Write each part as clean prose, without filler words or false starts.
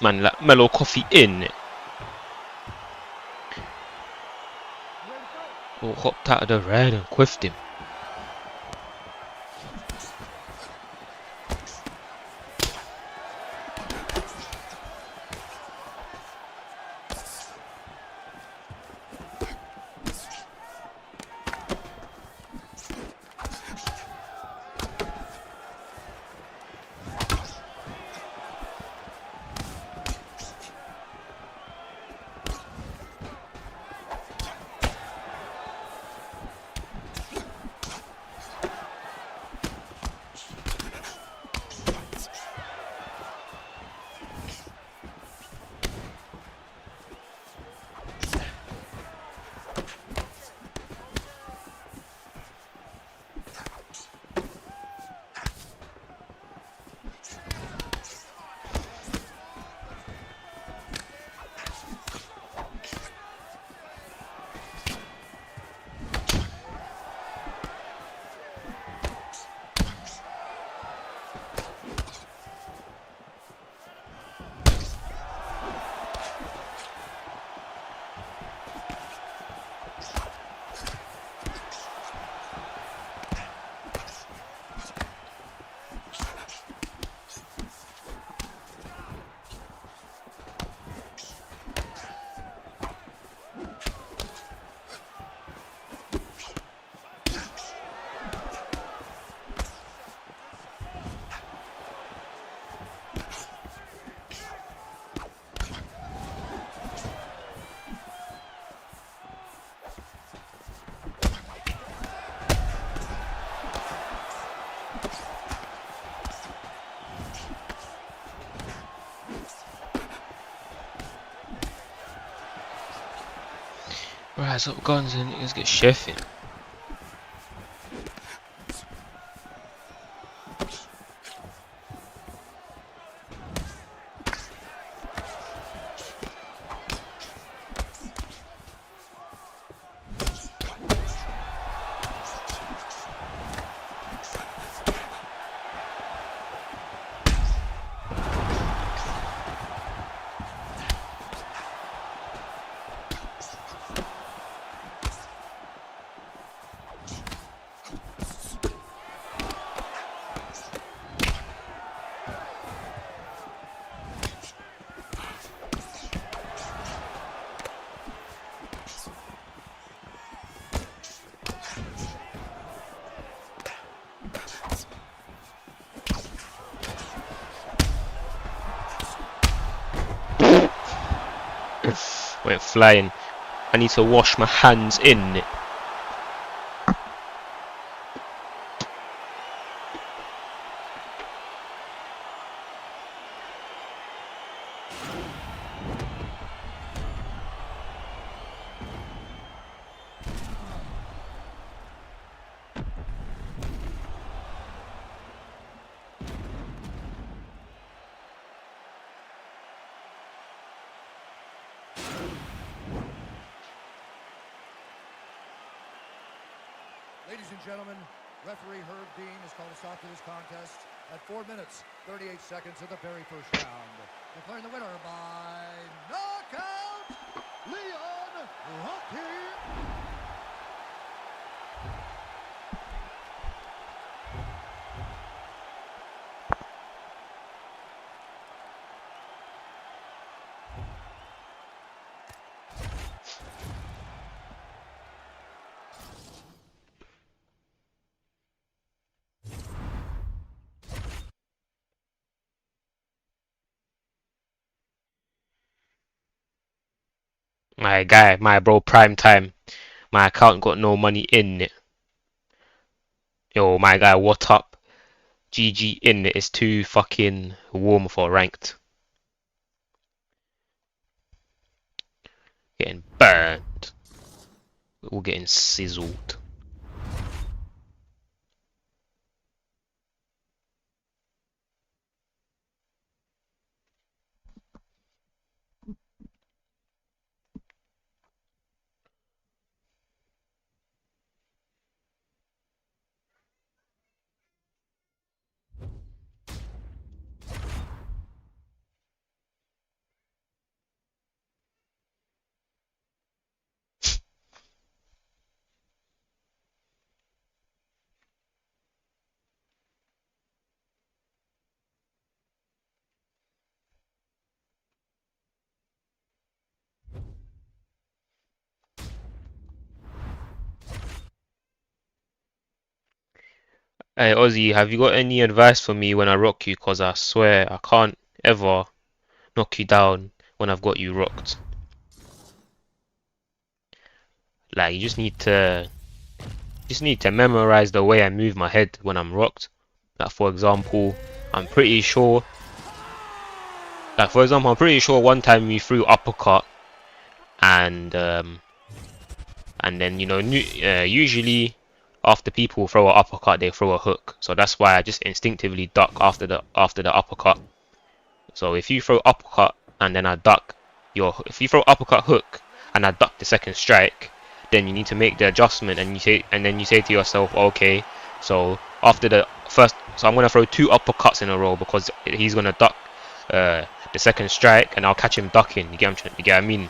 Man, like mellow coffee in it. Oh, hopped out of the red and quiffed him. Rise up guns and niggas get chefing. Went flying. I need to wash my hands in it. Ladies and gentlemen, referee Herb Dean has called a stop to this contest at 4 minutes, 38 seconds of the very first round. Declaring the winner by knockout, Leon Rocky. My guy, my bro, prime time. My account got no money in it. Yo, my guy, what up? GG in it is too fucking warm for ranked. Getting burned. We're all getting sizzled. Hey Ozzy, have you got any advice for me when I rock you? Cause I swear I can't ever knock you down when I've got you rocked. Like you just need to memorize the way I move my head when I'm rocked. Like for example, I'm pretty sure. I'm pretty sure one time you threw uppercut and then usually after people throw an uppercut they throw a hook. So that's why I just instinctively duck after the uppercut. So if you throw uppercut and then I duck if you throw uppercut hook and I duck the second strike, then you need to make the adjustment and then you say to yourself, okay, so after the first, so I'm gonna throw two uppercuts in a row because he's gonna duck the second strike and I'll catch him ducking. You get what I mean?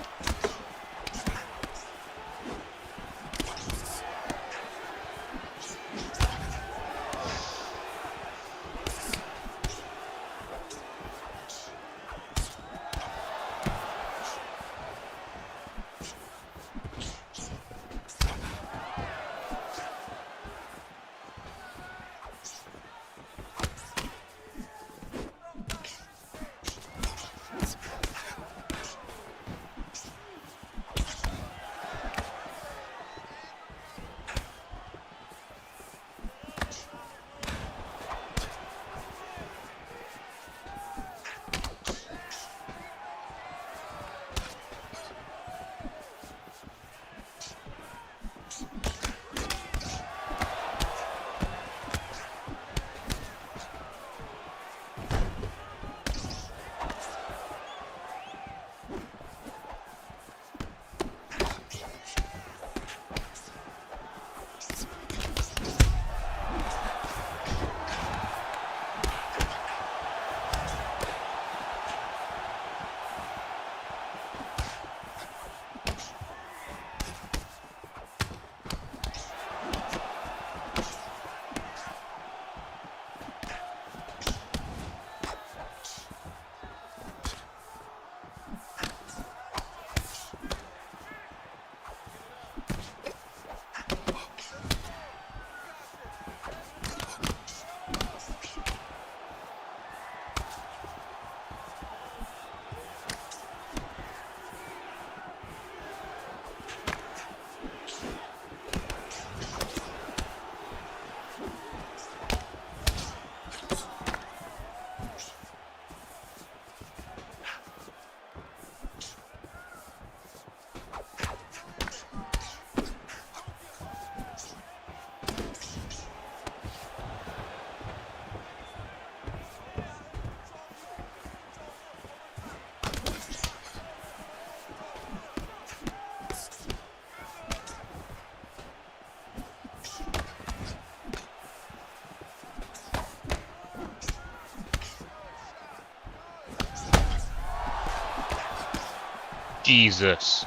Jesus.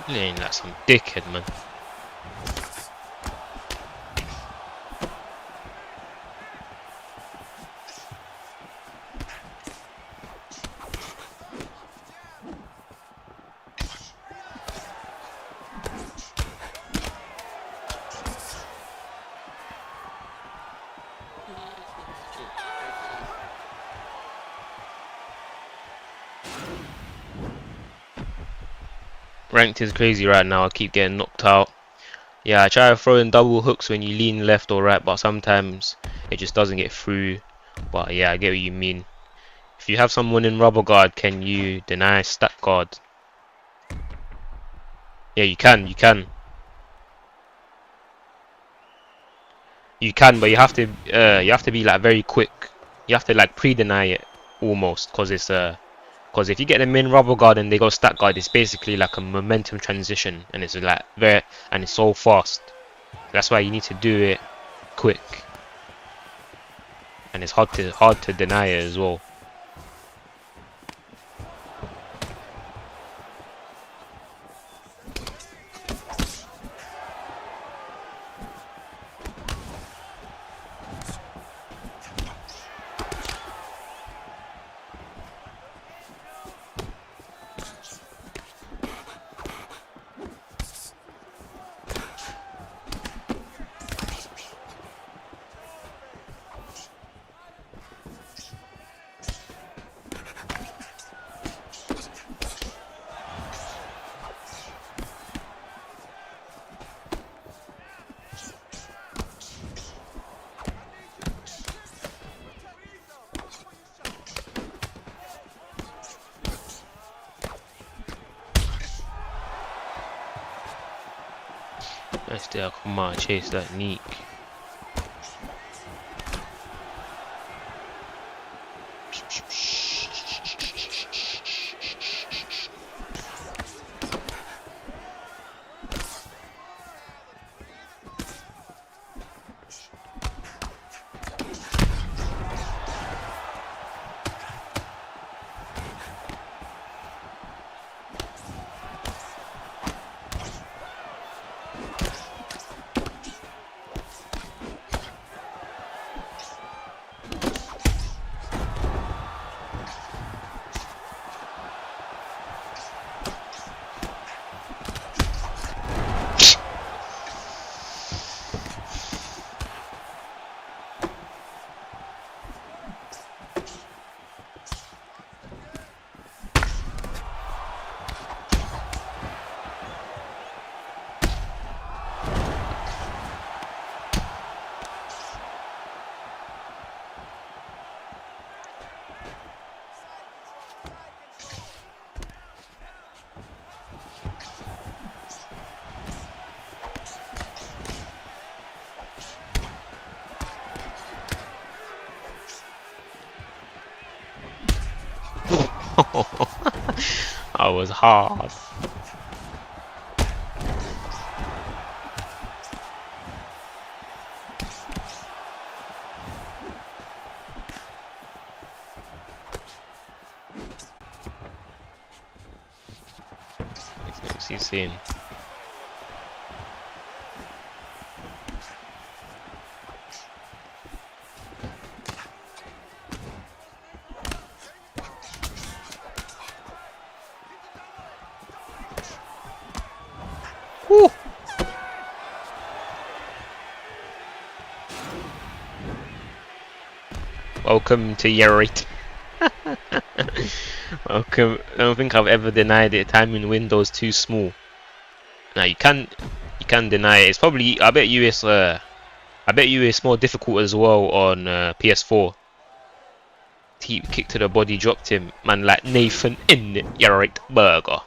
You ain't like some dickhead, man. Ranked is crazy right now. I keep getting knocked out. Yeah, I try to throw in double hooks when you lean left or right, but sometimes it just doesn't get through. But yeah, I get what you mean. If you have someone in rubber guard, can you deny stack guard? Yeah, you can. You can, but you have to be like very quick. You have to like pre-deny it almost, because if you get them in rubber guard and they go stack guard, it's basically like a momentum transition, and it's like and it's so fast. That's why you need to do it quick, and it's hard to deny it as well. Nice there. Come on, chase that neek. I was hard. What's he saying? Woo. Welcome to Yerite. Welcome. I don't think I've ever denied it. Timing window's too small. Now you can deny it. It's probably. I bet you it's more difficult as well on PS4. He kick to the body, dropped him. Man, like Nathan in it. Yerite burger.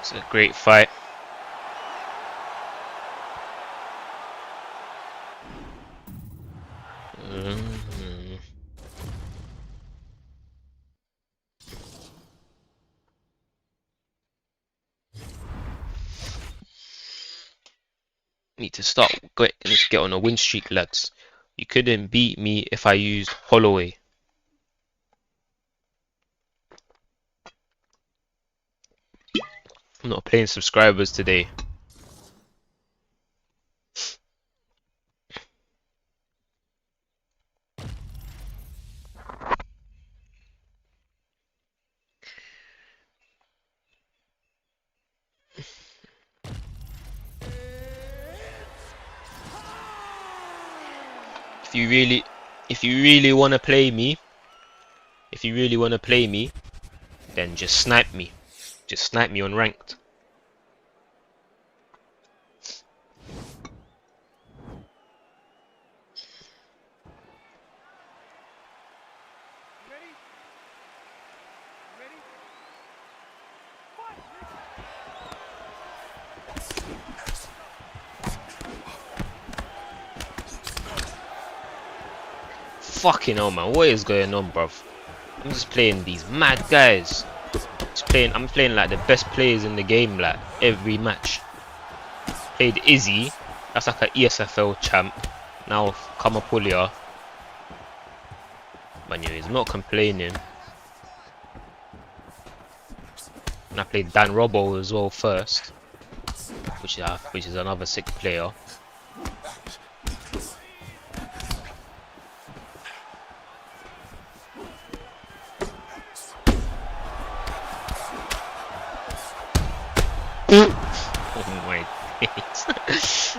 It's a great fight. Need to start. Need to get on a win streak, lads. You couldn't beat me if I used Holloway. I'm not playing subscribers today. If you really want to play me, then just snipe me. Just snipe me on ranked. Fucking hell, man. What is going on, bruv? I'm just playing these mad guys. I'm playing like the best players in the game, like every match. Played Izzy. That's like an ESFL champ. Now Kamapulia. But anyway, he's not complaining. And I played Dan Robbo as well first, which is another sick player. Oh my days.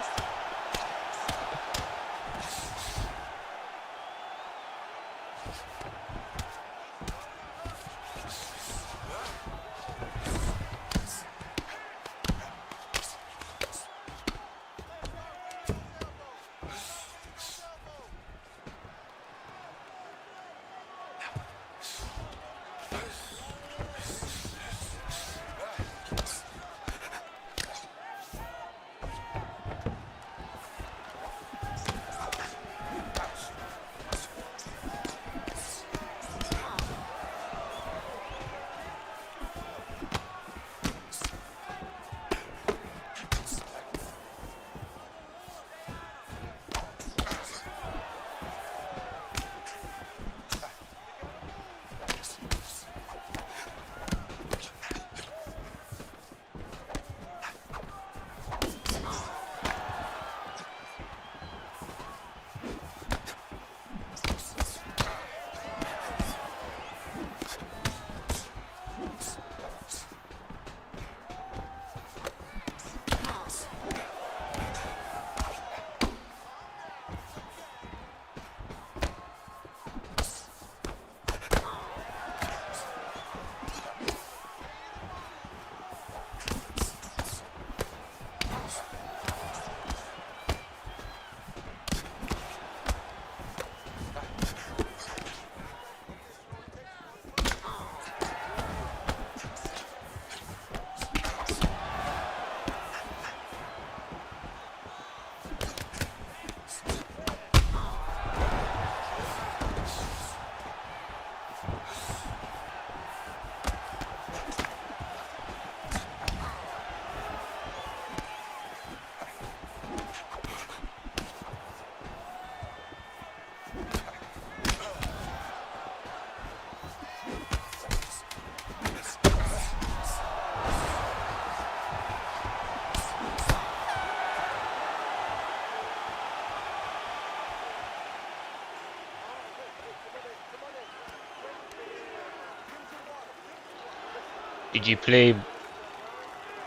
Did you play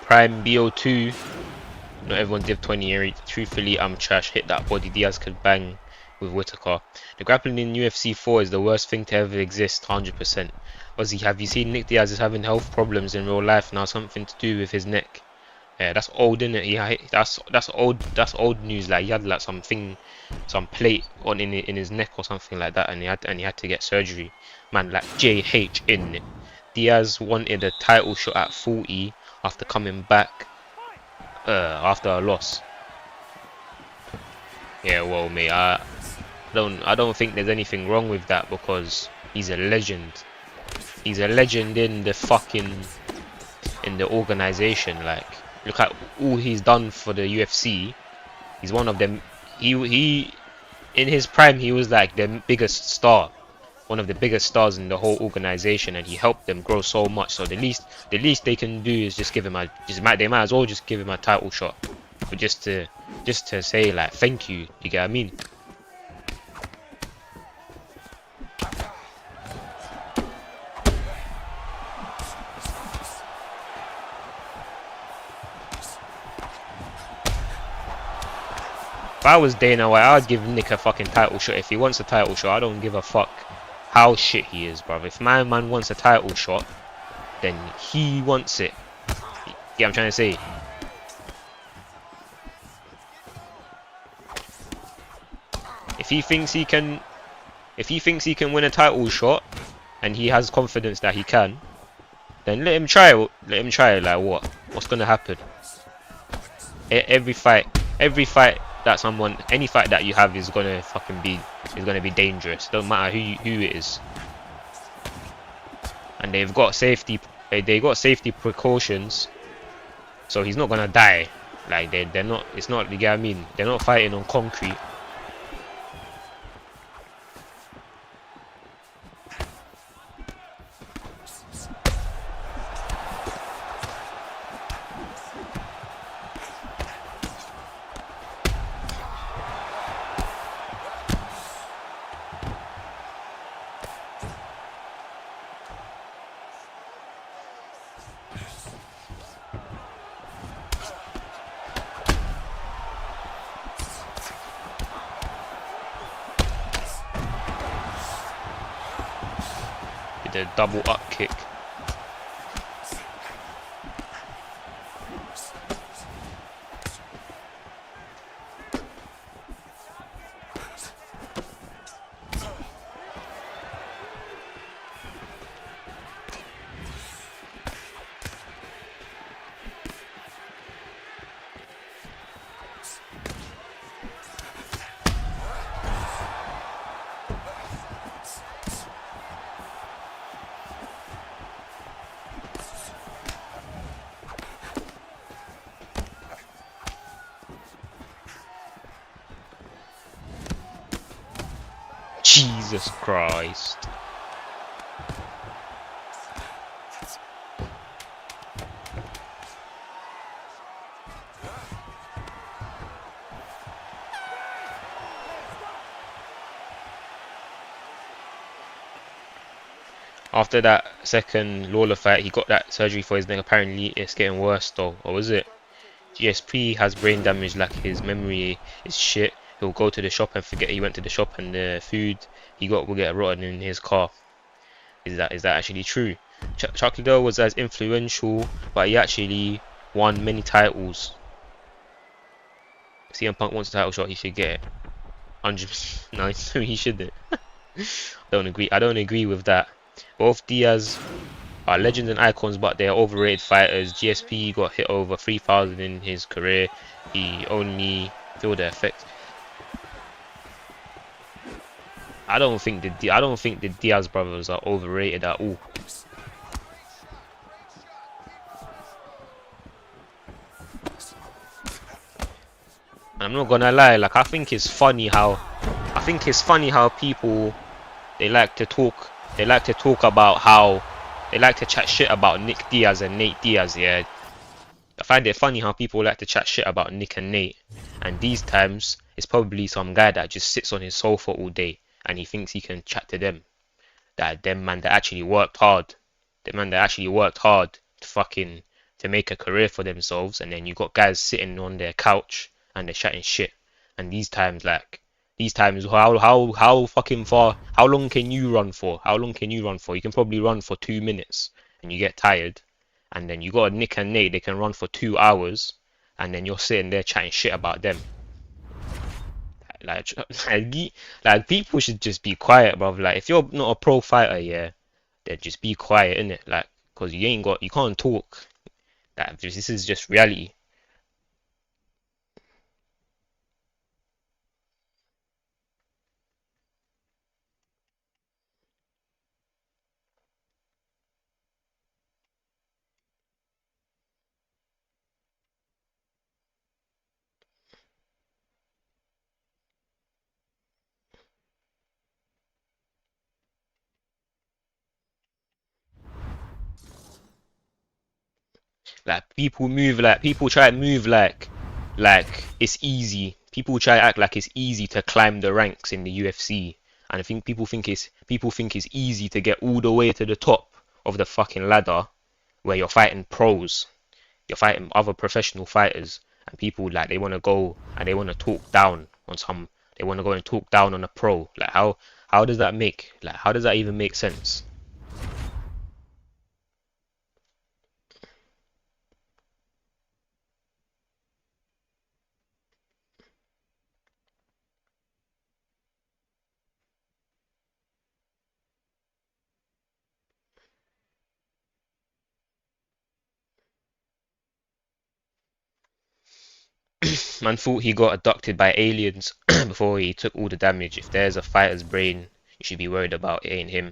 Prime BO2? Not everyone div 20. Truthfully, I'm trash. Hit that body. Diaz could bang with Whitaker. The grappling in UFC 4 is the worst thing to ever exist. 100%. Ozzy, have you seen Nick Diaz is having health problems in real life now? Something to do with his neck. Yeah, that's old, isn't it? That's old. That's old news. Like he had like some plate on in his neck or something like that, and he had to get surgery. Man, like JH in it. Diaz wanted a title shot at 40 after coming back after a loss. Yeah, well, mate, I don't think there's anything wrong with that because he's a legend. He's a legend in the organization. Like, look at all he's done for the UFC. He's one of them. He in his prime he was like the biggest star, one of the biggest stars in the whole organization, and he helped them grow so much. So the least they can do is just give him they might as well just give him a title shot, but just to say like thank you. You get what I mean? If I was Dana White, I'd give Nick a fucking title shot. If he wants a title shot, I don't give a fuck how shit he is, bruv. If my man wants a title shot, then he wants it. Yeah, I'm trying to say. If he thinks he can win a title shot, and he has confidence that he can, then let him try. Let him try. Like what? What's gonna happen? Every fight that someone, any fight that you have is gonna be dangerous. Don't matter who it is. And they've got safety, they got safety precautions, so he's not gonna die. Like they're not. It's not. You get what I mean? They're not fighting on concrete. With a double up kick. Jesus Christ. After that second Lawler fight, he got that surgery for his neck. Apparently, it's getting worse though. Or was it? GSP has brain damage, like his memory is shit. He'll go to the shop and forget he went to the shop, and the food he got will get rotten in his car. Is that actually true? Chuck Liddell was as influential, but he actually won many titles. If CM Punk wants a title shot, he should get it. 100. No, he shouldn't. I don't agree with that. Both Diaz are legends and icons, but they are overrated fighters. GSP got hit over 3,000 in his career. He only feel the effect. I don't think the Diaz brothers are overrated at all. I'm not gonna lie, like I think it's funny how people they like to talk about how they like to chat shit about Nick Diaz and Nate Diaz, yeah. I find it funny how people like to chat shit about Nick and Nate, and these times it's probably some guy that just sits on his sofa all day and he thinks he can chat to them. That them man that actually worked hard, to fucking to make a career for themselves, and then you got guys sitting on their couch and they're chatting shit. And these times, how fucking far? How long can you run for? You can probably run for 2 minutes and you get tired, and then you got Nick and Nate, they can run for 2 hours, and then you're sitting there chatting shit about them. Like, like people should just be quiet, bro. Like, if you're not a pro fighter, yeah, then just be quiet, innit? Like, cause you can't talk. That this is just reality. People try to move like it's easy. People try to act like it's easy to climb the ranks in the UFC, and I think people think it's easy to get all the way to the top of the fucking ladder, where you're fighting pros, you're fighting other professional fighters, and people like they want to go and they want to talk down on some, they want to go and talk down on a pro. Like how does that make, like how does that even make sense? Man thought he got abducted by aliens before he took all the damage. If there's a fighter's brain you should be worried about, it ain't him.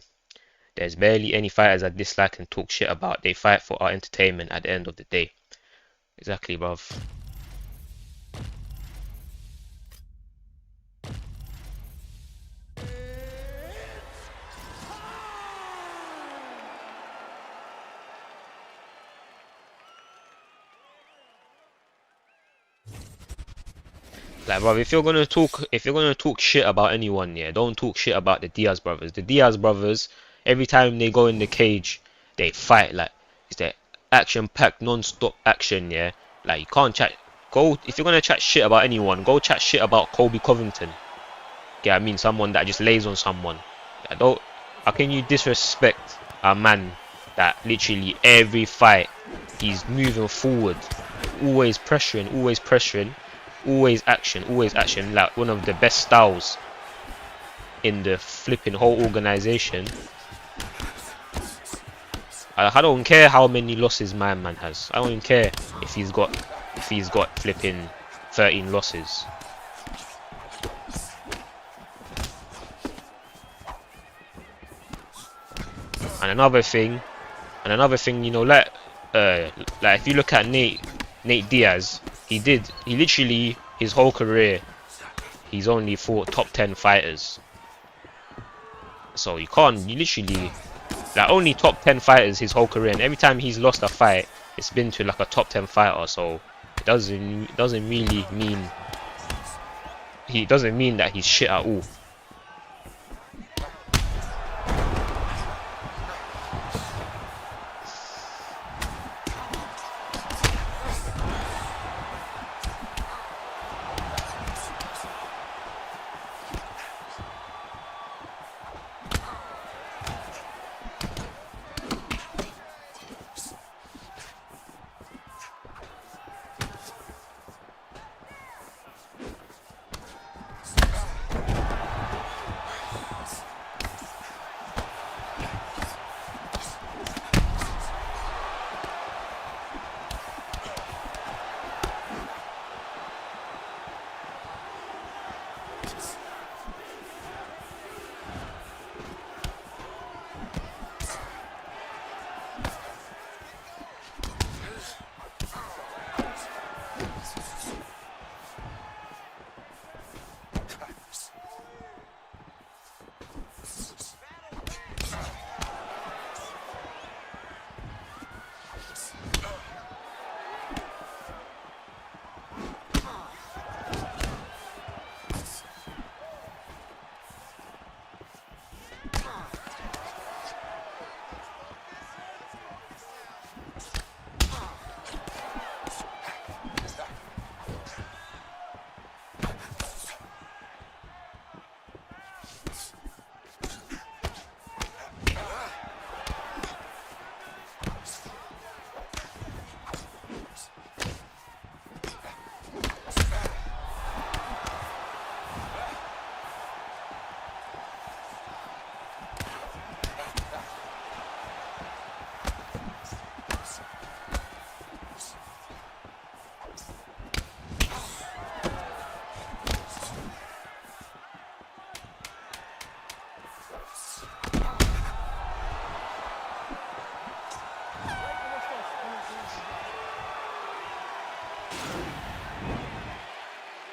There's barely any fighters I dislike and talk shit about. They fight for our entertainment at the end of the day. Exactly, bruv. Like, bruv, if you're gonna talk shit about anyone, yeah, don't talk shit about the Diaz brothers. The Diaz brothers, every time they go in the cage, they fight. Like, it's that action-packed, non-stop action, yeah. Like, you can't chat. Go if you're gonna chat shit about anyone, go chat shit about Kobe Covington. Yeah, I mean, someone that just lays on someone. Yeah, don't. How can you disrespect a man that literally every fight he's moving forward, always pressuring, always pressuring. Always action, like one of the best styles in the flipping whole organization. I don't care how many losses my man has. I don't even care if he's got flipping 13 losses. And another thing, you know, like if you look at Nate Diaz, he literally his whole career he's only fought top 10 fighters. So you literally like only top 10 fighters his whole career, and every time he's lost a fight it's been to like a top 10 fighter. So it doesn't really mean that he's shit at all.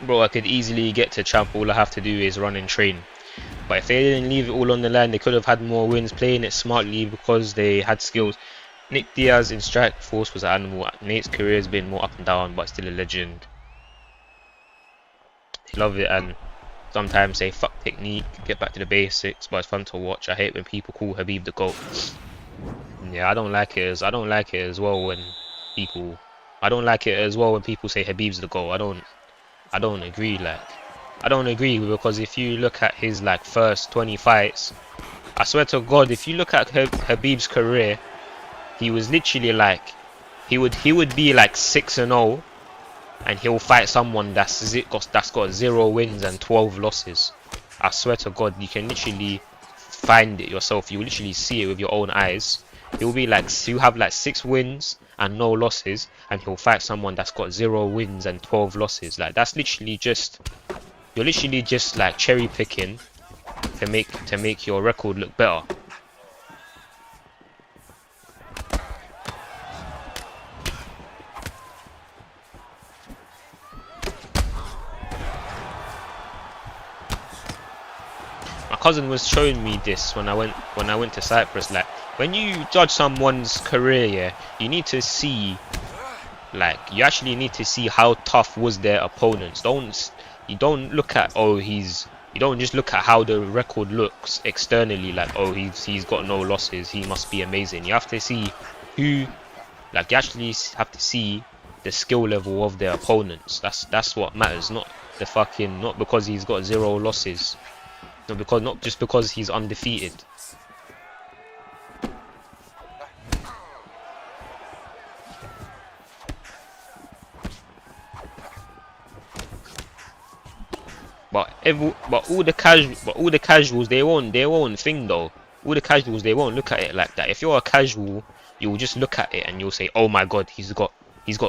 Bro, I could easily get to champ. All I have to do is run and train. But if they didn't leave it all on the line, they could have had more wins playing it smartly because they had skills. Nick Diaz in strike force was an animal. Nate's career has been more up and down, but still a legend. I love it, and sometimes say fuck technique, get back to the basics, but it's fun to watch. I hate when people call Khabib the GOAT. Yeah, I don't like it as well when people say Khabib's the GOAT. I don't agree. I don't agree, because if you look at his like first 20 fights, I swear to God, if you look at Khabib's career, he was literally like he would be like 6-0, and he'll fight someone that's got 0 wins and 12 losses. I swear to God, you can literally find it yourself. You literally see it with your own eyes. he'll have like 6 wins and no losses, and he'll fight someone that's got 0 wins and 12 losses. Like that's literally just you're literally just like cherry picking to make your record look better. My cousin was showing me this when I went to Cyprus. Like when you judge someone's career, yeah, you need to see like you actually need to see how tough was their opponents. You don't look at you don't just look at how the record looks externally, like oh he's got no losses, he must be amazing. You have to see who like you actually have to see the skill level of their opponents. That's what matters, not because he's got 0 losses. Not just because he's undefeated. But all the casuals they won't think though. All the casuals they won't look at it like that. If you're a casual, you'll just look at it and you'll say, "Oh my God, he's got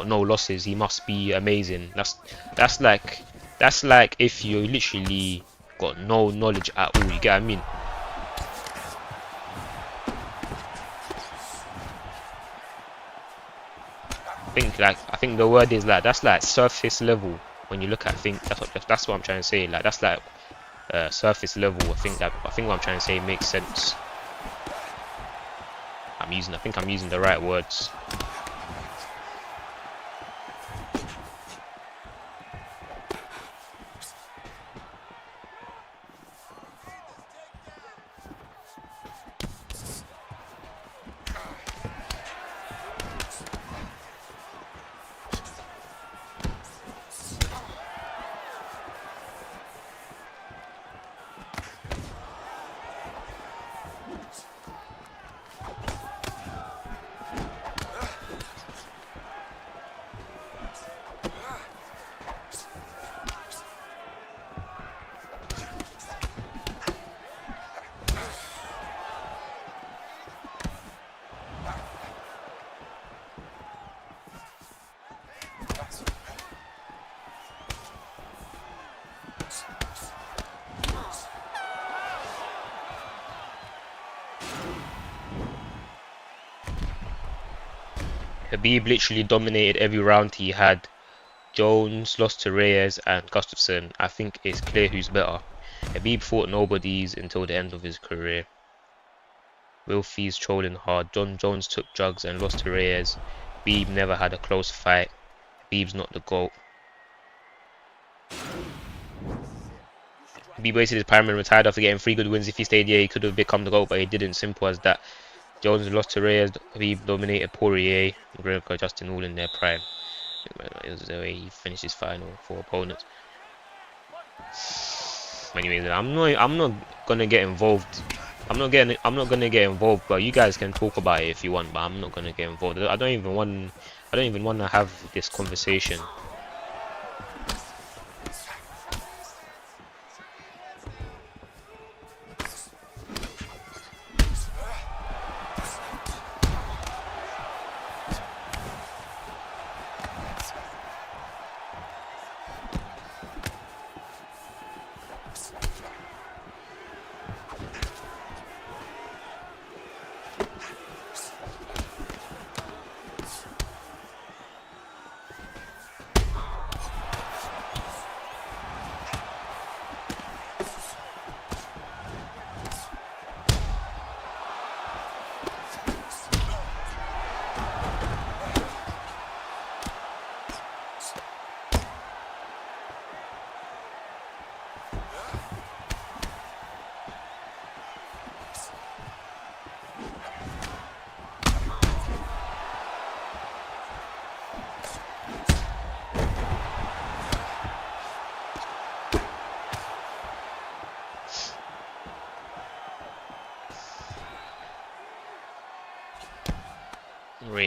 no losses. He must be amazing." That's like that's like if you literally got no knowledge at all. You get what I mean? I think the word is like that's like surface level. When you look at things, that's what I'm trying to say. Like that's like surface level. I think what I'm trying to say makes sense. I think I'm using the right words. Khabib literally dominated every round he had. Jones lost to Reyes and Gustafsson. I think it's clear who's better. Khabib fought nobodies until the end of his career. Wilfie's trolling hard. John Jones took drugs and lost to Reyes. Khabib never had a close fight. Khabib's not the GOAT. Khabib wasted his prime and retired after getting 3 good wins. If he stayed here, he could have become the GOAT, but he didn't. Simple as that. Jones lost to Reyes. Khabib dominated Poirier, McGregor, Justin all in their prime. It was the way he finished his final 4 opponents. Anyways, I'm not gonna get involved. I'm not gonna get involved. But you guys can talk about it if you want. But I'm not gonna get involved. I don't even want to have this conversation.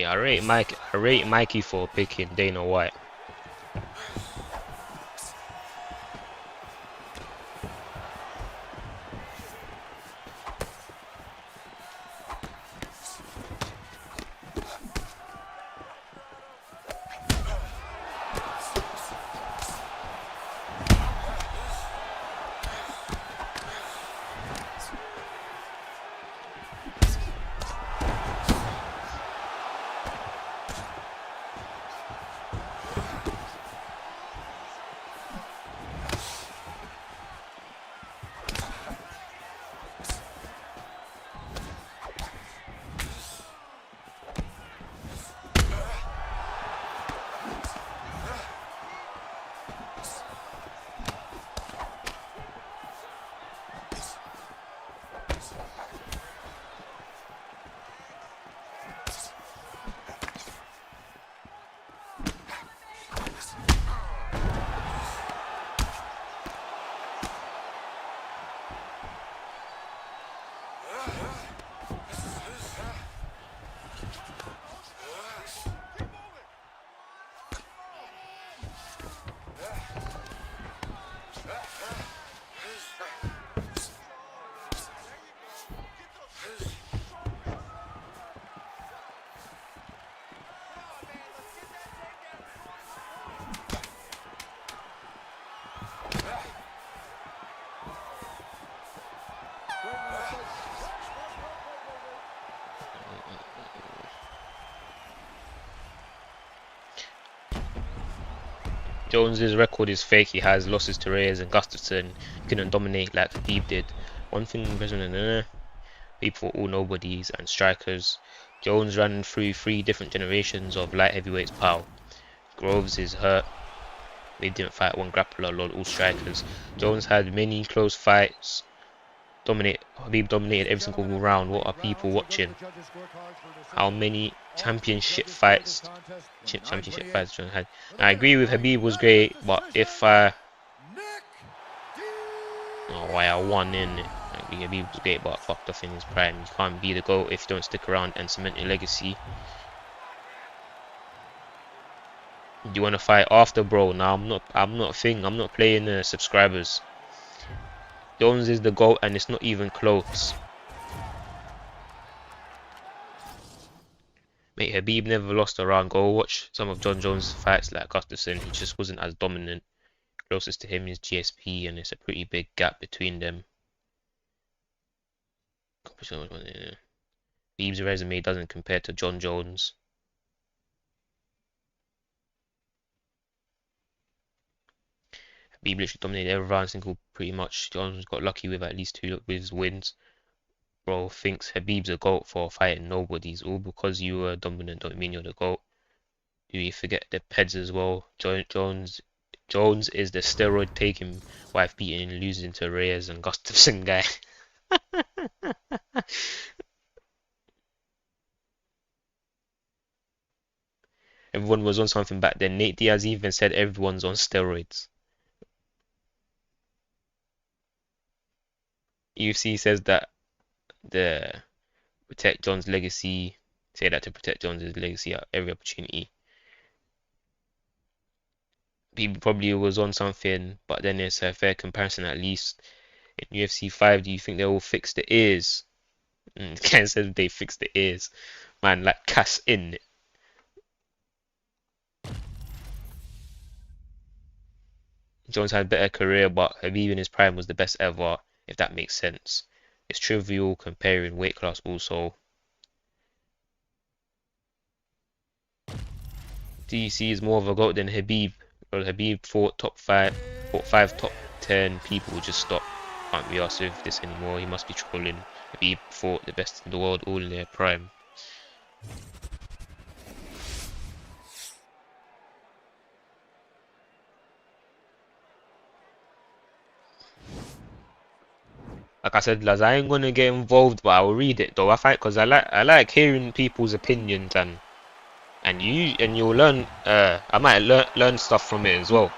I rate Mikey for picking Dana White. Jones's record is fake. He has losses to Reyes and Gustafsson. He couldn't dominate like Khabib did. One thing, people were all nobodies and strikers. Jones ran through 3 different generations of light heavyweights. Pow. Groves is hurt. They didn't fight one grappler. Lol, all strikers. Jones had many close fights. Khabib dominated every single round. What are people watching? How many championship fights Jones had? I agree with Khabib was great, but if oh, why I won in it. Khabib was great, but fucked off in his prime. You can't be the GOAT if you don't stick around and cement your legacy. Do you want to fight after, bro? Now I'm not playing subscribers. Jones is the GOAT and it's not even close. Mate, Khabib never lost a round. Go watch some of John Jones' fights like Gustafsson. He just wasn't as dominant. Closest to him is GSP and it's a pretty big gap between them. Khabib's resume doesn't compare to John Jones. Khabib literally dominated every round single pretty much. Jones got lucky with at least 2 of his wins. Bro thinks Khabib's a GOAT for fighting nobodies. All because you were dominant don't mean you're the GOAT. Do you forget the Peds as well? Jones is the steroid taking, wife beating, losing to Reyes and Gustafsson guy. Everyone was on something back then. Nate Diaz even said everyone's on steroids. UFC says that the protect John's legacy, say that to protect John's legacy at every opportunity. People probably was on something, but then it's a fair comparison at least. In UFC 5, do you think they will fix the ears? Ken says they fix the ears. Man, like Cass in it. Jones had a better career, but Khabib in his prime was the best ever, if that makes sense. It's trivial comparing weight class also. DC is more of a GOAT than Khabib. Well, Khabib fought 5 top 10 people would just stop. Can't be asked with this anymore. He must be trolling. Khabib fought the best in the world all in their prime. Like I said, lads, I ain't gonna get involved, but I will read it though. I fight because I like hearing people's opinions and you'll learn. I might learn stuff from it as well.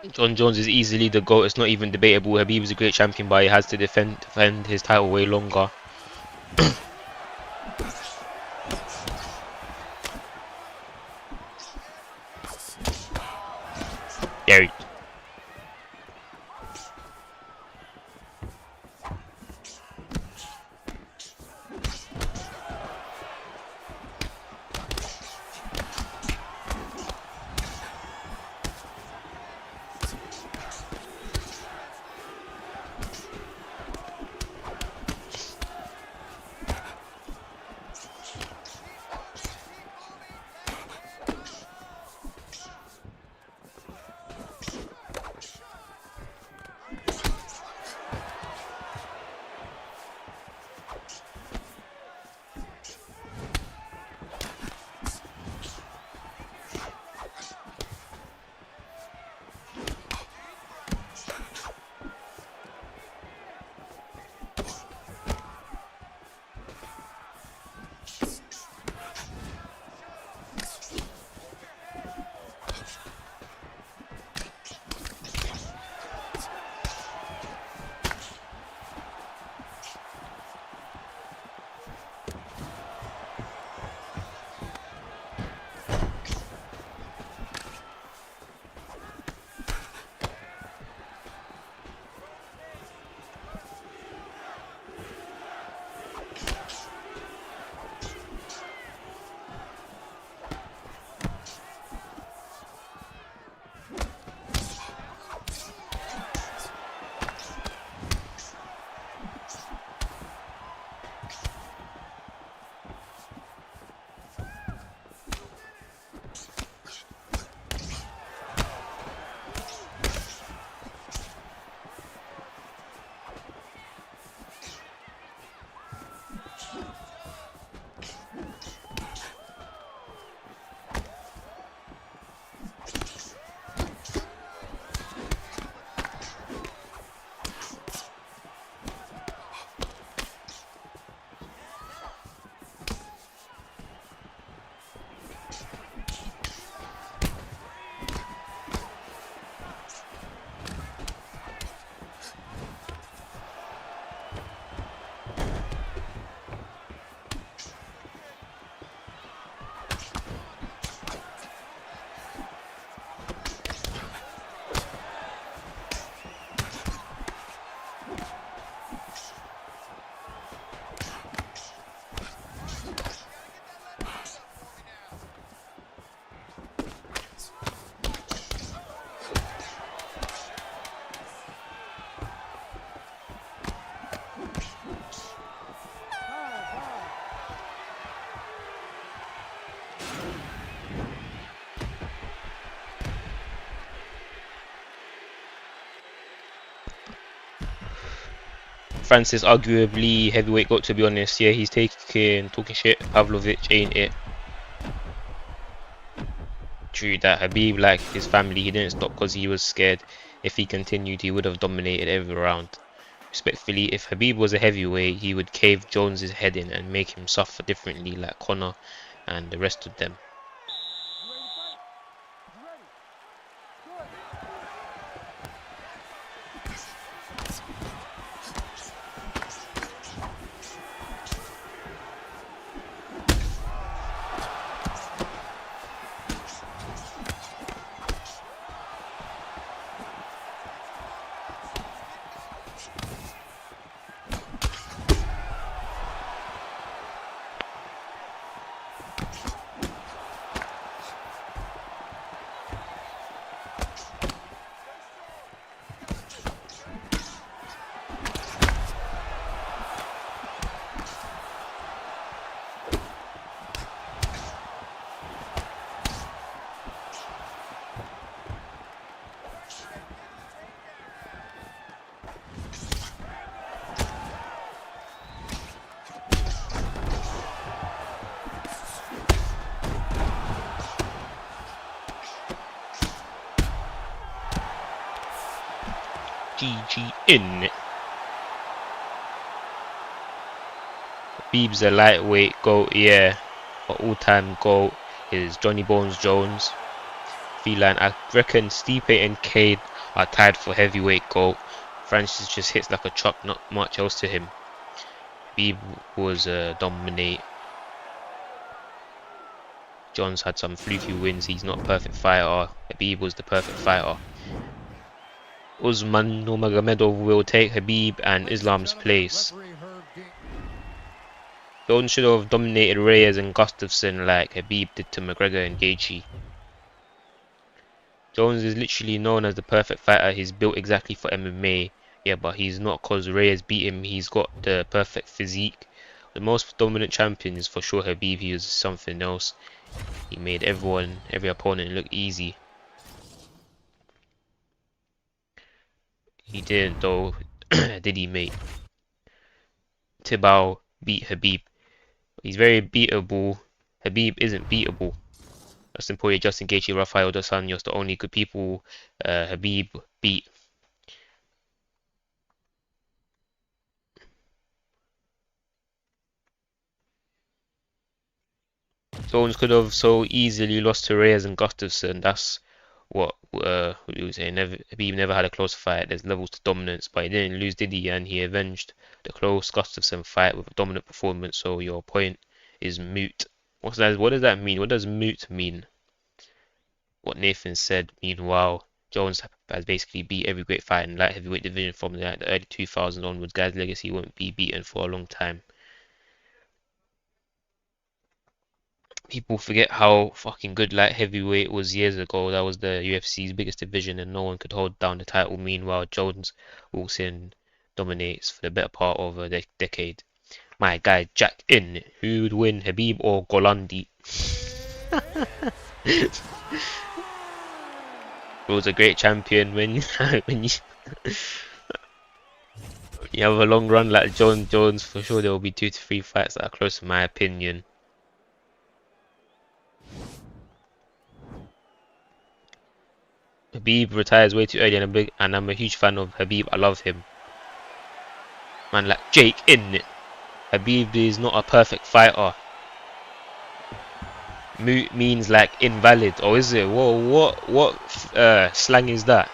John Jones is easily the GOAT. It's not even debatable. Habib is a great champion, but he has to defend his title way longer. Yeah. Francis arguably heavyweight GOAT, to be honest. Yeah, he's talking shit. Pavlovich ain't it. True that. Habib, like his family, he didn't stop because he was scared. If he continued, he would have dominated every round. Respectfully, if Habib was a heavyweight, he would cave Jones's head in and make him suffer differently like Conor and the rest of them. GG in it. Habib's a lightweight GOAT, yeah. But all-time GOAT is Johnny Bones Jones. Feline, I reckon Stipe and Cade are tied for heavyweight gold. Francis just hits like a truck, not much else to him. Khabib was dominate. John's had some fluky wins. He's not a perfect fighter. Khabib was the perfect fighter. Usman Nurmagomedov will take Khabib and Islam's place. Jones should have dominated Reyes and Gustafsson like Khabib did to McGregor and Gaethje. Jones is literally known as the perfect fighter. He's built exactly for MMA. Yeah, but he's not because Reyes beat him. He's got the perfect physique. The most dominant champion is for sure Khabib. He was something else. He made every opponent look easy. He didn't though, did he, mate? Tibau beat Khabib. He's very beatable. Khabib isn't beatable. Justin Poirier, Justin Gaethje, Rafael dos Anjos, the only good people Khabib beat. Jones could have so easily lost to Reyes and Gustafsson. That's what we were saying. Khabib never had a close fight. There's levels to dominance, but he didn't lose, did he? And he avenged the close Gustafsson fight with a dominant performance. So your point is moot. What's that? What does that mean? What does moot mean? What Nathan said. Meanwhile, Jones has basically beat every great fight in light heavyweight division from the early 2000s onwards. Guy's legacy won't be beaten for a long time. People forget how fucking good light heavyweight was years ago. That was the UFC's biggest division and no one could hold down the title. Meanwhile, Jones walks in, dominates for the better part of a decade. My guy Jack in. Who would win, Khabib or Golandi? He was a great champion when when you have a long run like Jones. For sure there will be 2 to 3 fights that are close in my opinion. Khabib retires way too early and I'm a huge fan of Khabib. I love him. Man like Jake in it. Khabib is not a perfect fighter. Moot means like invalid, or is it? Whoa, what slang is that?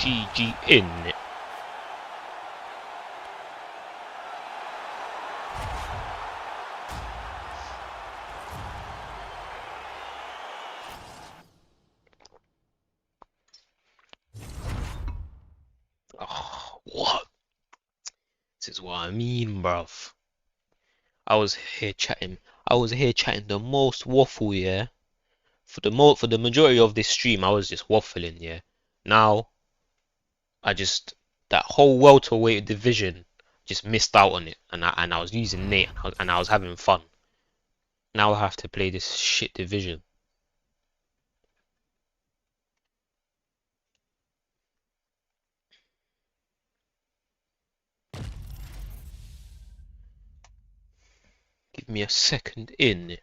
GG in it. Oh, what? This is what I mean, bruv. I was here chatting the most waffle, yeah. For the majority of this stream, I was just waffling, yeah. Now I just that whole welterweight division just missed out on it, and I was using Nate, and I was having fun. Now I have to play this shit division. Give me a second in.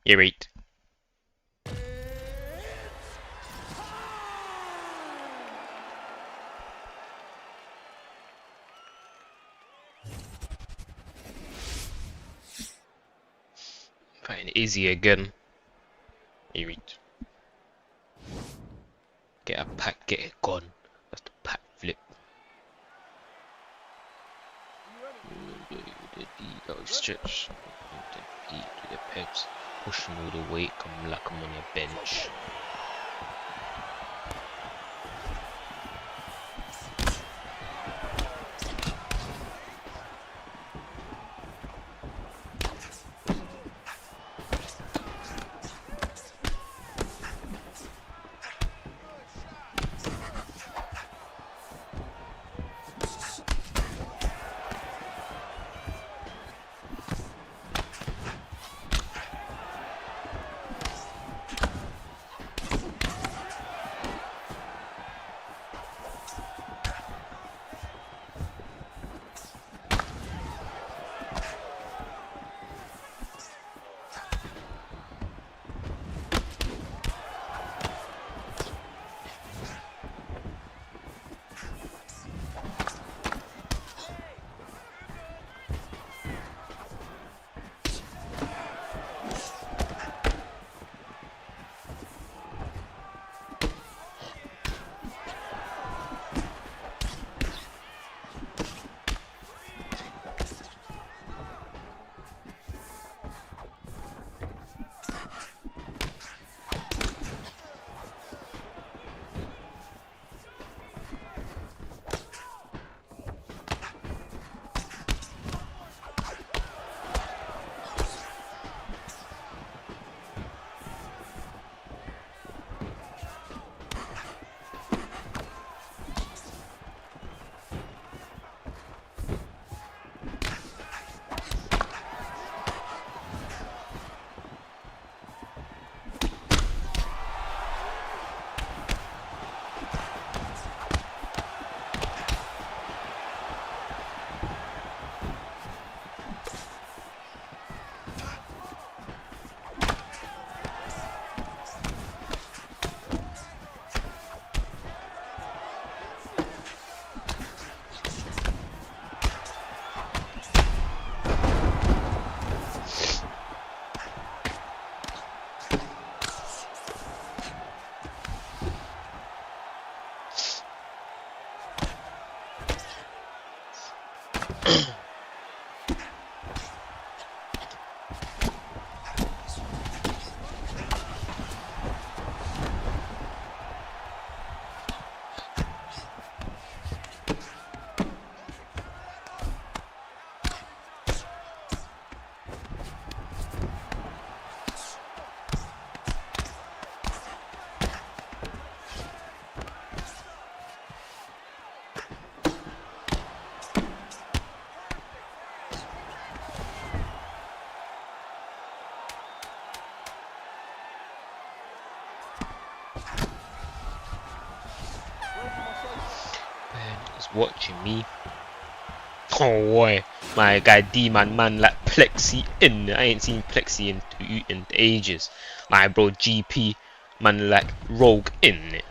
You're right. Fighting Izzy again. You're right. Get a pack, get it gone. That's the pack flip. The stretch. The peps. Pushing all the weight. Come like I'm on your bench. Man is watching me. Oh boy, my guy D-man like Plexi in. I ain't seen Plexi in ages. My bro GP man like Rogue in.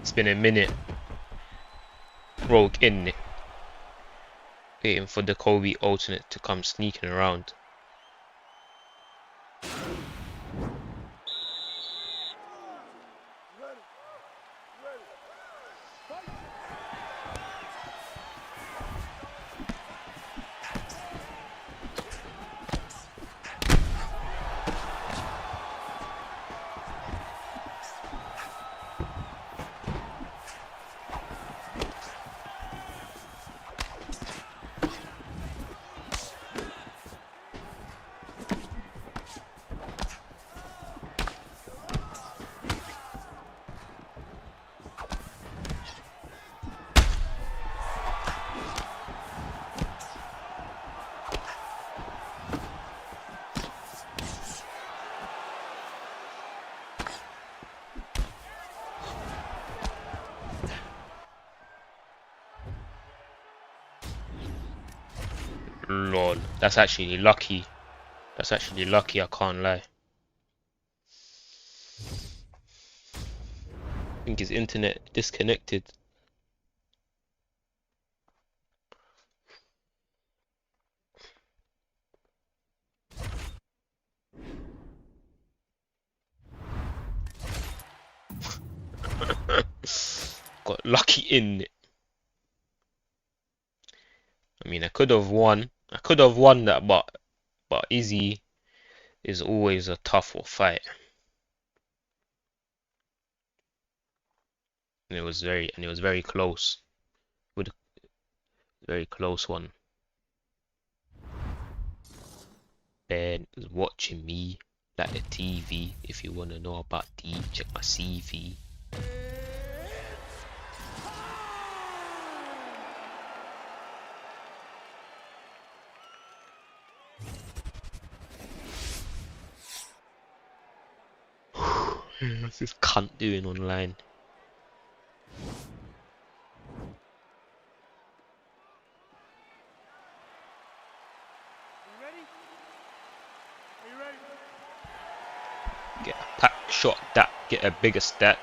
It's been a minute. Rogue in it. Waiting for the Kobe alternate to come sneaking around. Lol, that's actually lucky. That's actually lucky, I can't lie. I think his internet disconnected. Got lucky in it. I mean, I could have won. I could have won that, but Izzy is always a tougher fight. And it was very close. With a very close one. Ben is watching me like the TV. If you wanna know about D, check my CV. What's this cunt doing online? Get a pack shot that, get a bigger stack.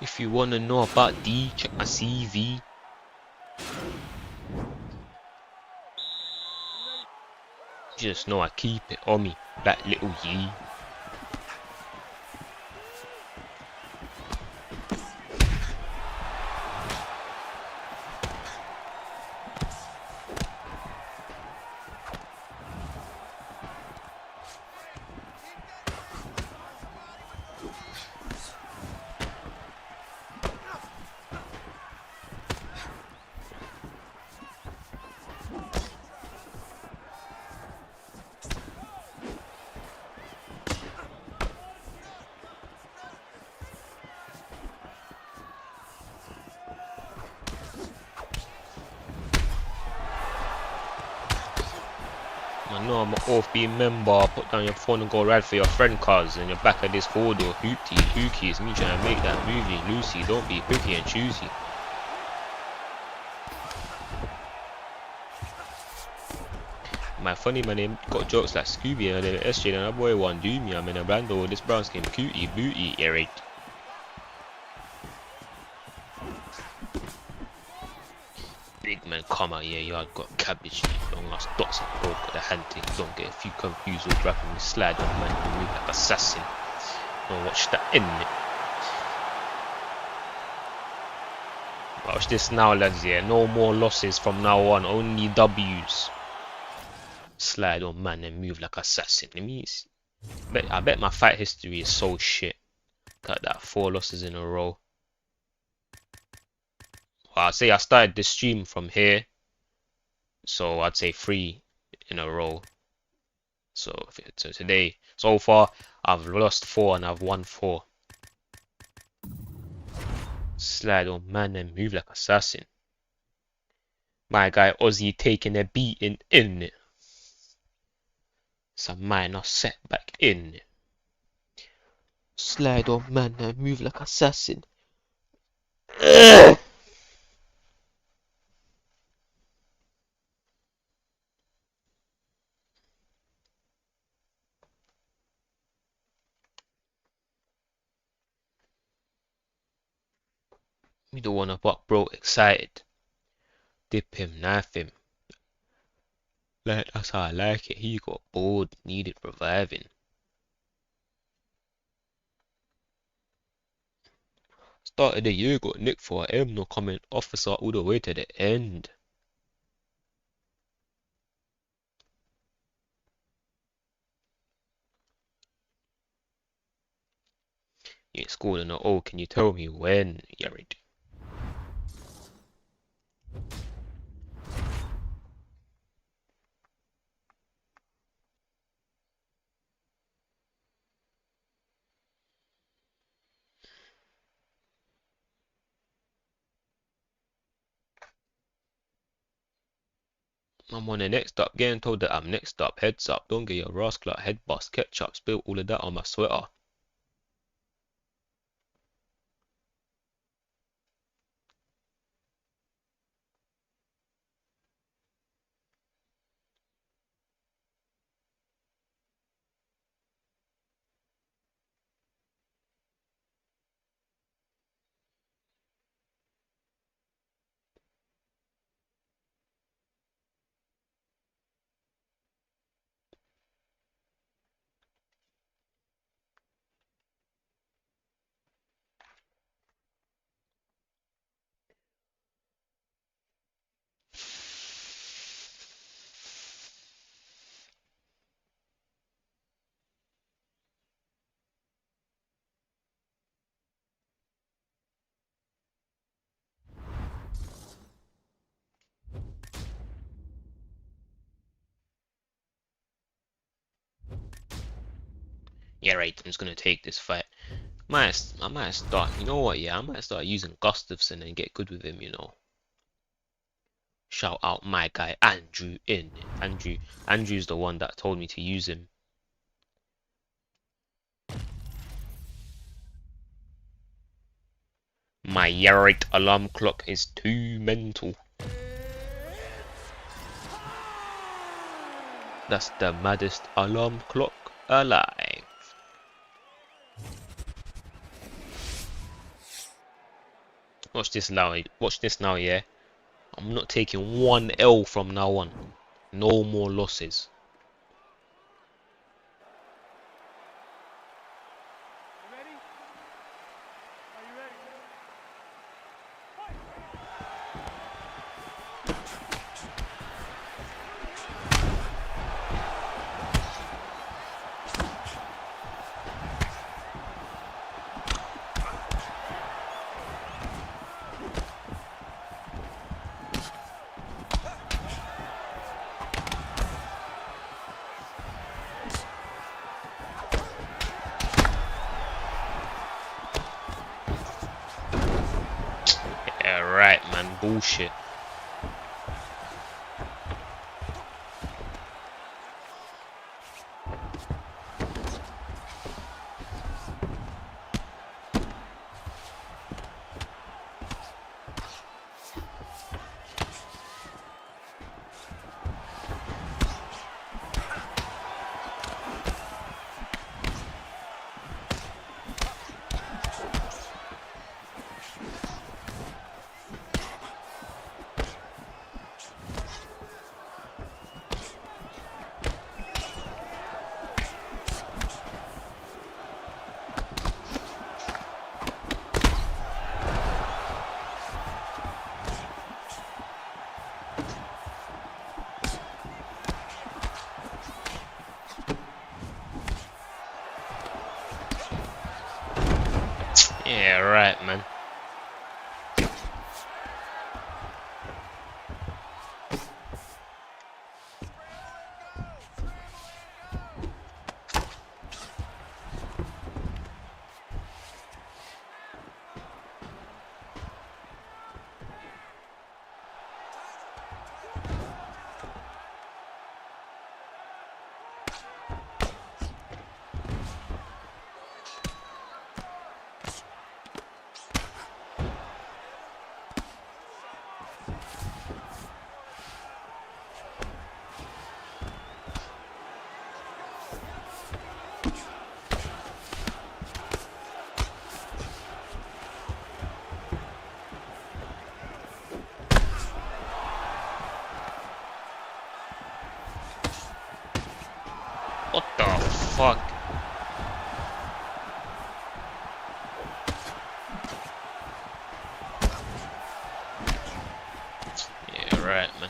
If you wanna know about D, check my CV. Just know I keep it on me, like little Yee. know I'm an OFB member. Put down your phone and go ride for your friend, cuz. And you're back at this forward or hoopty. It's me trying to make that movie. Lucy, don't be hooky and choosy. My funny man, they got jokes like Scooby and then SJ and that boy won't do me. I'm in a Brando. This brown skin cutie booty, Eric. Big man, come out here. You had got cabbage. Long ass dots and bro. Got the hand thing. Don't get a few confused or dropping the slide on man. You move like assassin. Don't watch that in it. Watch this now, lads. Yeah, no more losses from now on. Only W's. Slide on man and move like assassin. It means, I bet my fight history is so shit. Got that 4 losses in a row. Well, I'd say I started this stream from here, so I'd say 3 in a row. So today, so far, I've lost 4 and I've won 4. Slide on man and move like assassin. My guy Ozzy taking a beating in it. Some minor setback in it. Slide on man and move like assassin. We don't wanna buck bro excited. Dip him, knife him. Like that's how I like it. He got bored, needed reviving. Started the year, got nicked for a M, no comment officer all the way to the end. You ain't scored in the O, can you tell me when? Yeah, right. I'm on the next up, getting told that I'm next up. Heads up, don't get your rascal head bust. Ketchup, spill all of that on my sweater. Yeah, right, I'm just gonna take this fight. I might start, you know what, yeah, I might start using Gustafsson and get good with him, you know. Shout out my guy Andrew in. Andrew's the one that told me to use him. My Yarite alarm clock is too mental. That's the maddest alarm clock alive. Watch this now, yeah. I'm not taking 1 L from now on. No more losses. Yeah, right, man. Bullshit. Yeah, right, man. What the fuck? Yeah, right, man.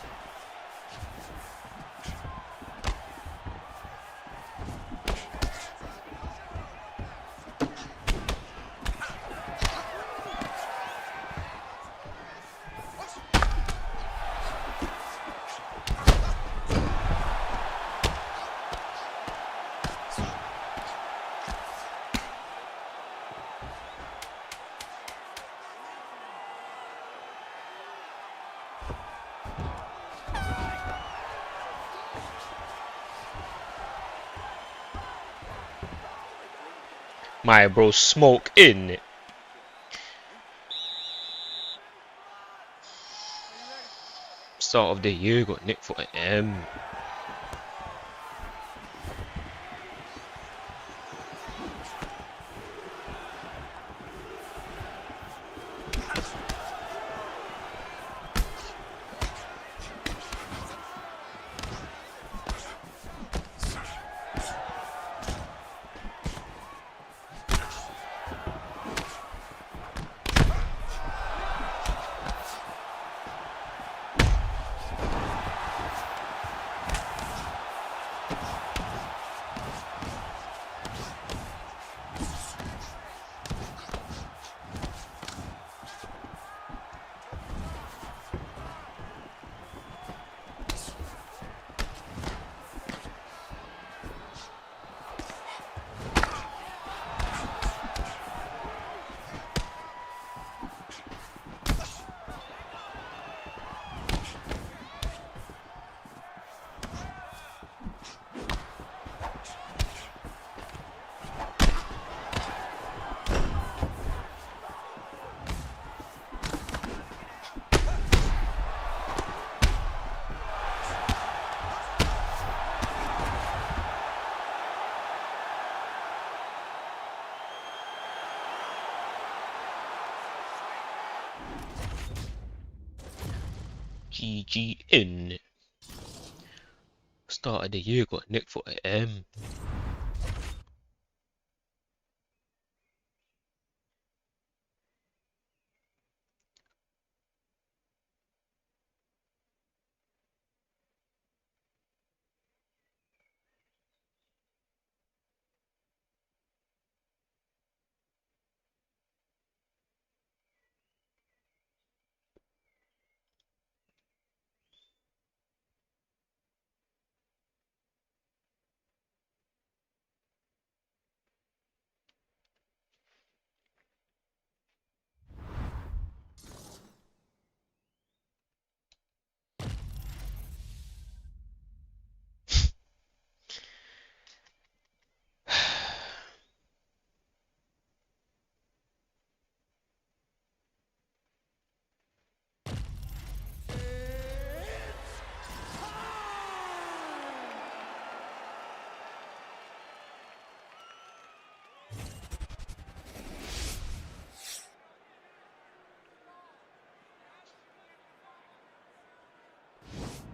My bro, smoke in it. Start of the year got nicked for M. GG in it. Start of the year got nicked for M.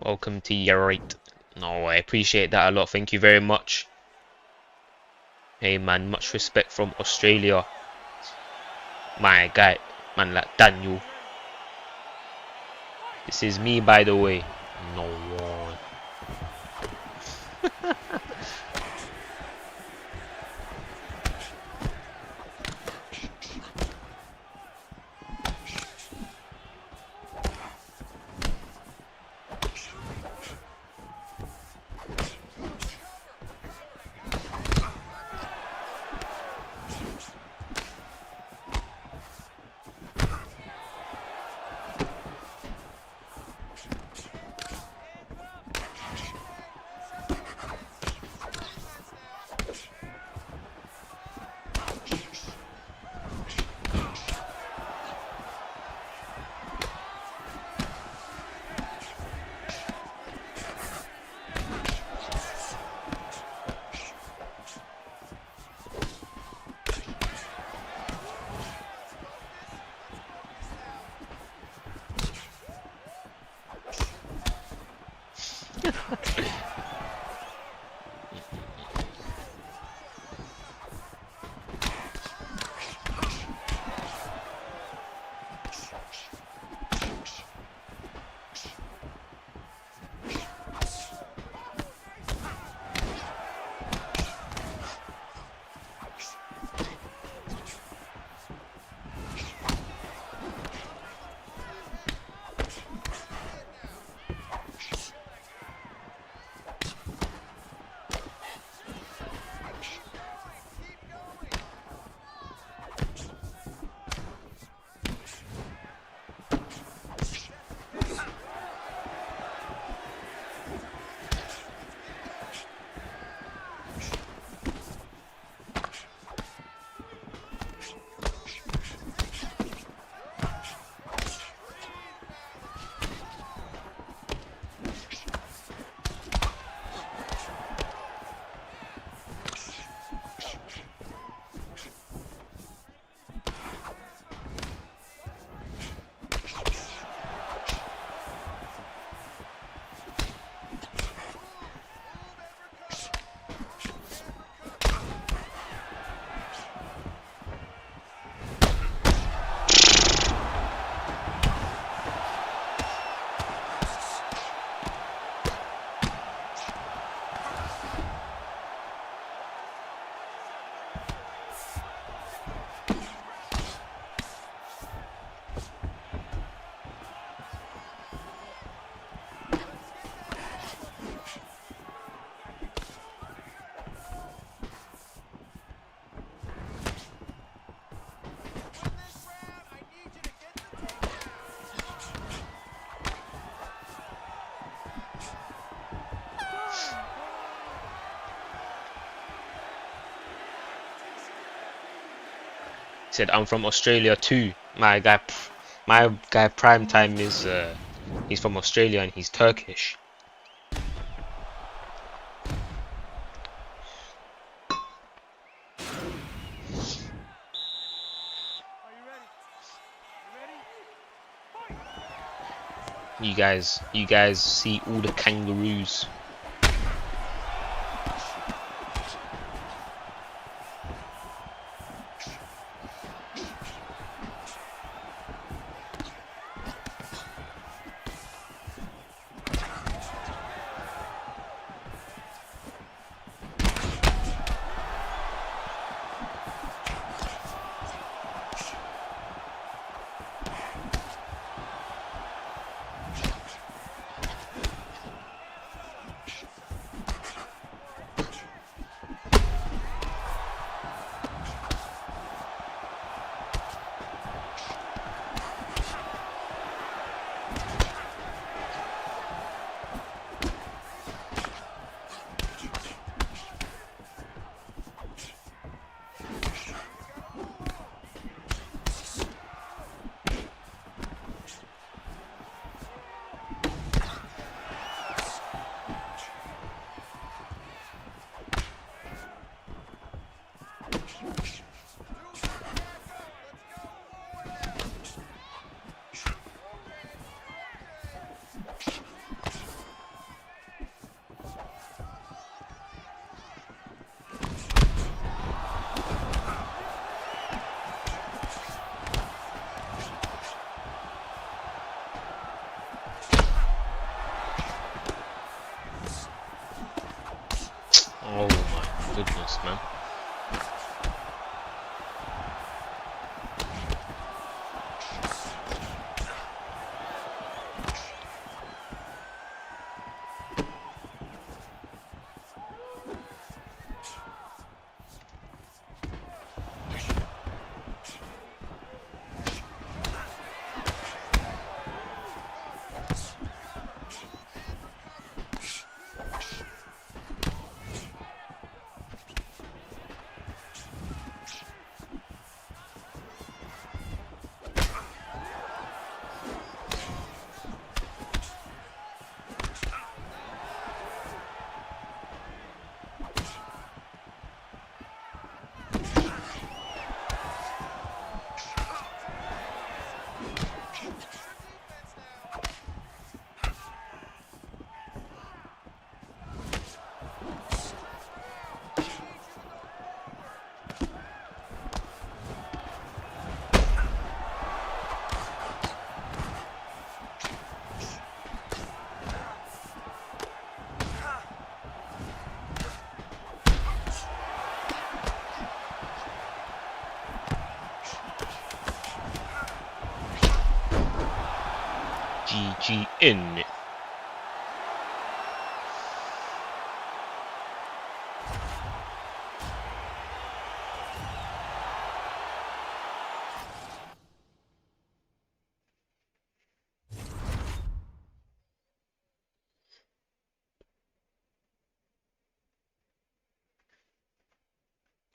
Welcome to your right. No, I appreciate that a lot. Thank you very much. Hey man, much respect from Australia. My guy, man like Daniel. This is me, by the way. No one. Said I'm from Australia too. My guy prime time is he's from Australia and he's Turkish. You guys see all the kangaroos. GG in it.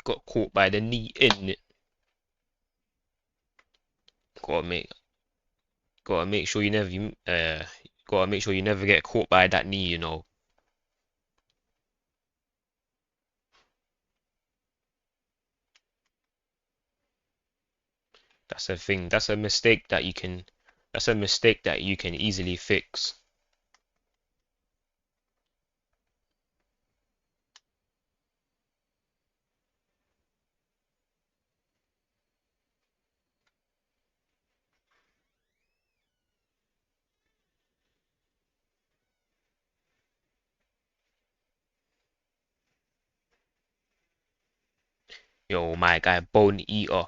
Got caught by the knee in it. Gotta make sure you never gotta make sure you never get caught by that knee, you know. That's a thing. That's a mistake that you can easily fix. Yo, my guy, Bone Eater.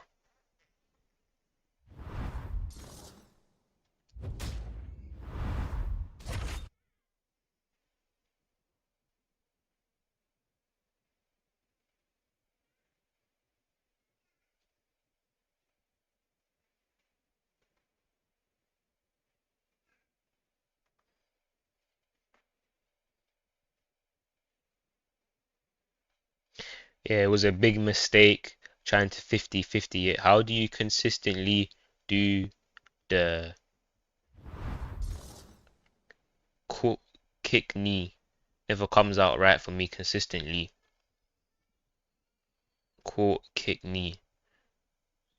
Yeah, it was a big mistake trying to 50-50 it. How do you consistently do the kick knee? Never comes out right for me consistently. Caught kick knee.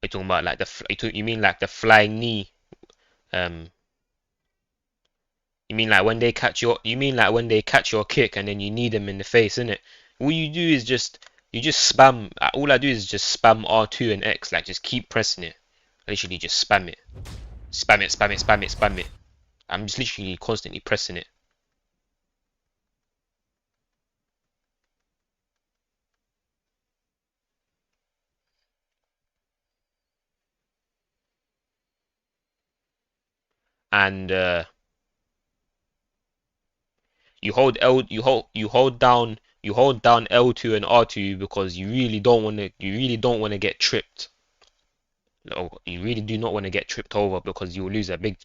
You're talking about like you mean like the flying knee? Um, you mean like when they catch your kick and then you knee them in the face, innit? All you do is you just spam. All I do is just spam R2 and X, like just keep pressing it. Literally just spam it, spam it, spam it, spam it, spam it. I'm just literally constantly pressing it. And you hold down L2 and R2 because you really don't want to get tripped. No, you really do not want to get tripped over because you will lose a big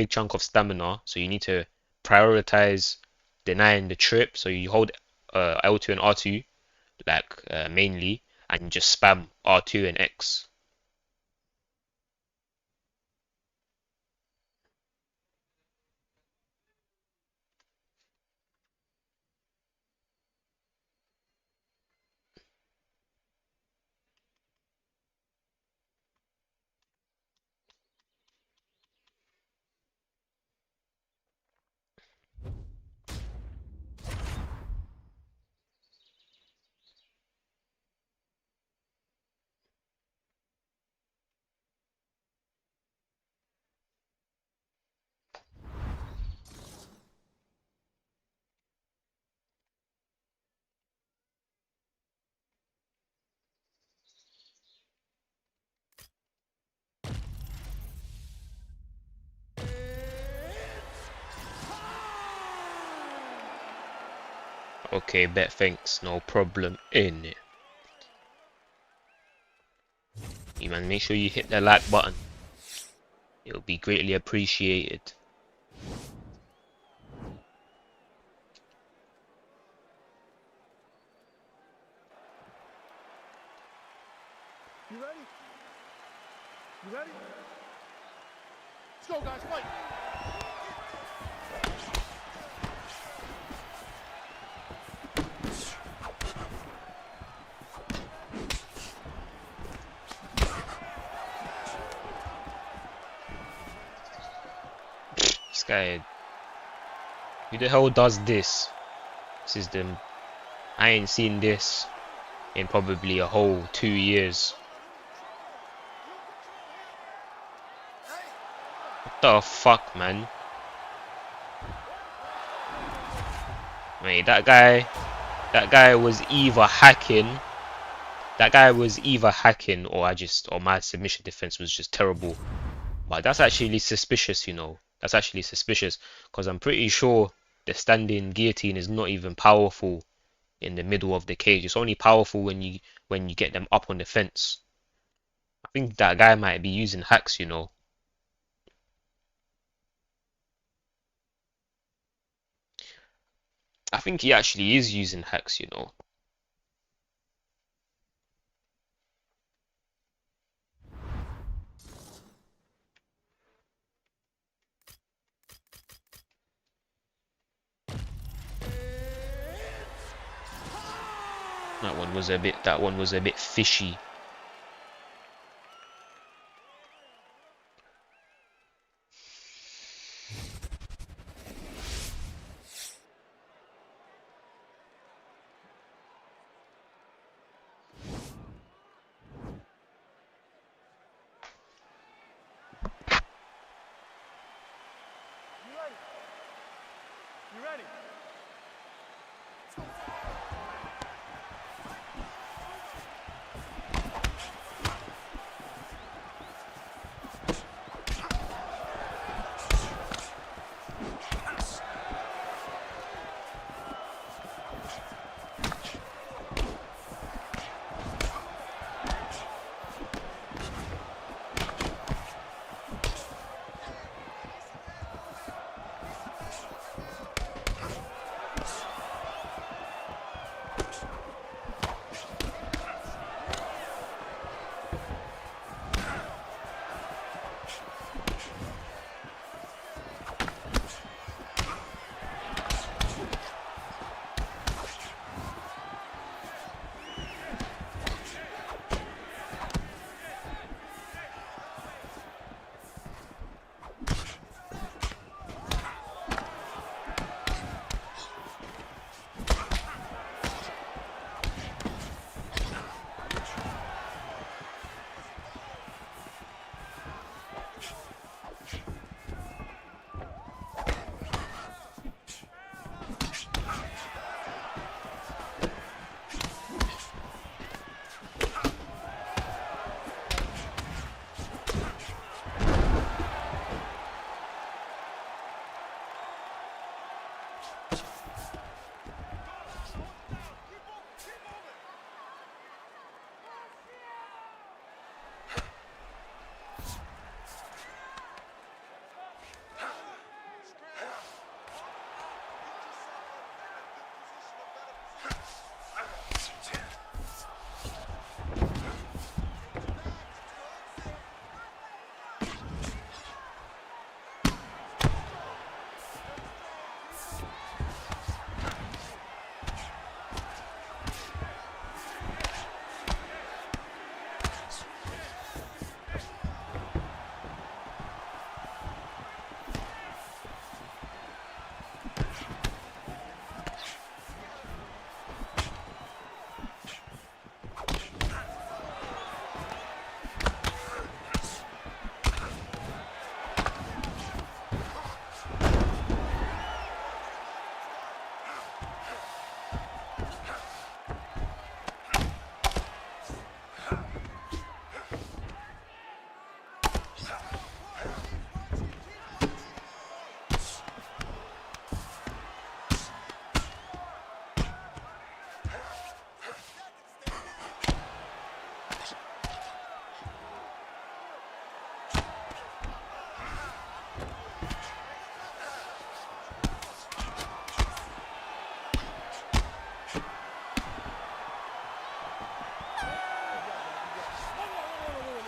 chunk of stamina. So you need to prioritize denying the trip. So you hold L2 and R2 like mainly, and just spam R2 and X. Okay, bet thanks, no problem in it. You man, make sure you hit the like button. It'll be greatly appreciated. You ready? You ready? Let's go, guys, fight! This guy, who the hell does this? This is them. I ain't seen this in probably a whole 2 years. What the fuck, man? Mate, that guy was either hacking. That guy was either hacking, or my submission defense was just terrible. But that's actually suspicious, you know. That's actually suspicious because I'm pretty sure the standing guillotine is not even powerful in the middle of the cage. It's only powerful when you get them up on the fence. I think that guy might be using hacks, you know. I think he actually is using hacks, you know. That one was a bit fishy. You ready?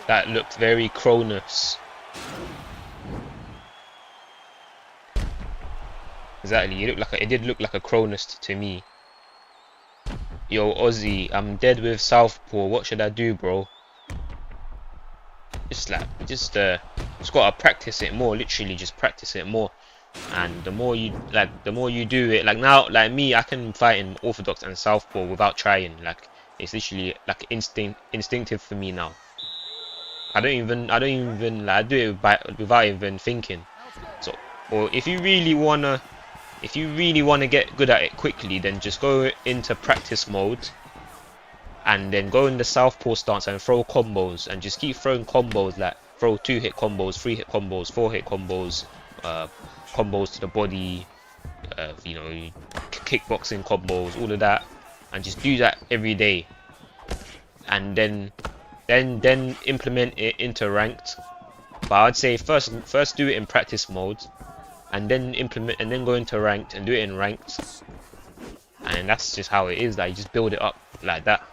That looked very Cronus. Exactly, it did look like a Cronus to me. Yo, Ozzy, I'm dead with Southpaw. What should I do, bro? Just gotta practice it more. Literally, just practice it more. And the more you do it, like now, like me, I can fight in Orthodox and Southpaw without trying. Like it's literally like instinctive for me now. I don't even like I do it without even thinking. So, or if you really wanna get good at it quickly, then just go into practice mode and then go in the southpaw stance and throw combos and just keep throwing combos, like throw 2-hit combos, 3-hit combos, 4-hit combos, uh, combos to the body, you know, kickboxing combos, all of that, and just do that every day, and then implement it into ranked. But I'd say first do it in practice mode, and then implement and then go into ranked and do it in ranked, and that's just how it is. Like you just build it up like that.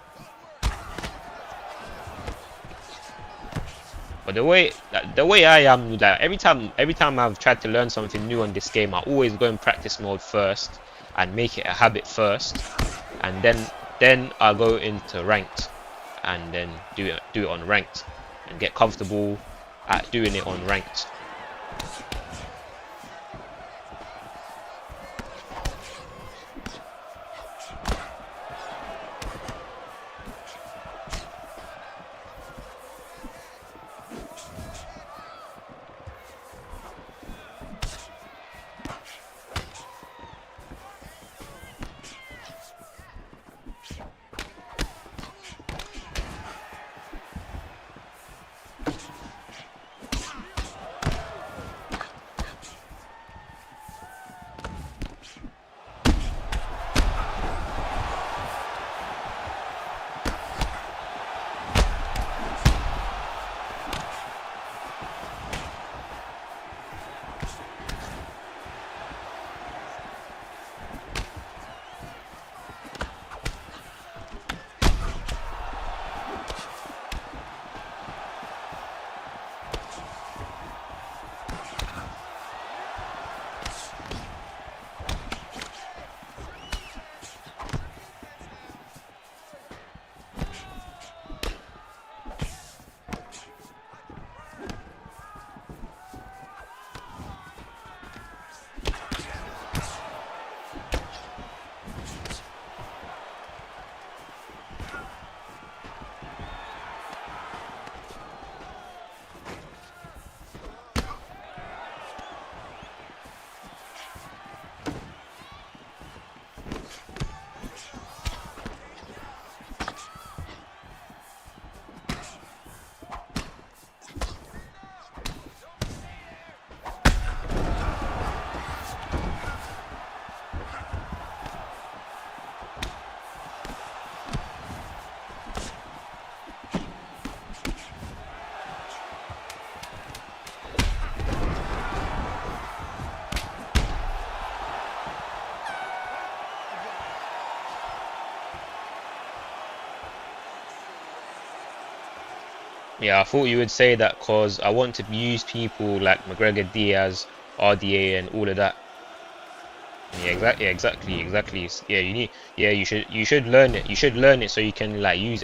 But the way I am, like every time I've tried to learn something new on this game, I always go in practice mode first and make it a habit first, and then I'll go into ranked and then do it on ranked and get comfortable at doing it on ranked. Yeah, I thought you would say that because I want to use people like McGregor, Diaz, RDA, and all of that. Yeah, exactly. Yeah, you need. Yeah, you should learn it. You should learn it so you can like use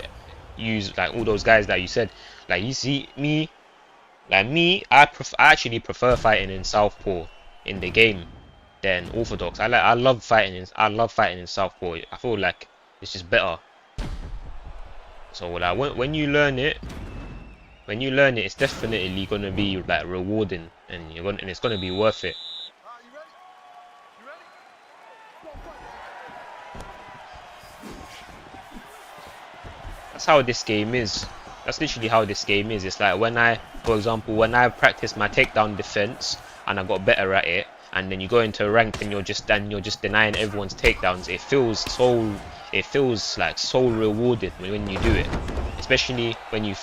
like all those guys that you said. Like you see me, like me, I actually prefer fighting in southpaw in the game than orthodox. I love fighting in southpaw. I feel like it's just better. So like when you learn it, it's definitely gonna be like rewarding, and it's gonna be worth it. You ready? You ready? Go fight. That's how this game is. That's literally how this game is. It's like for example, when I practice my takedown defense and I got better at it, and then you go into a rank and you're just denying everyone's takedowns. It feels like so rewarded when you do it, especially when you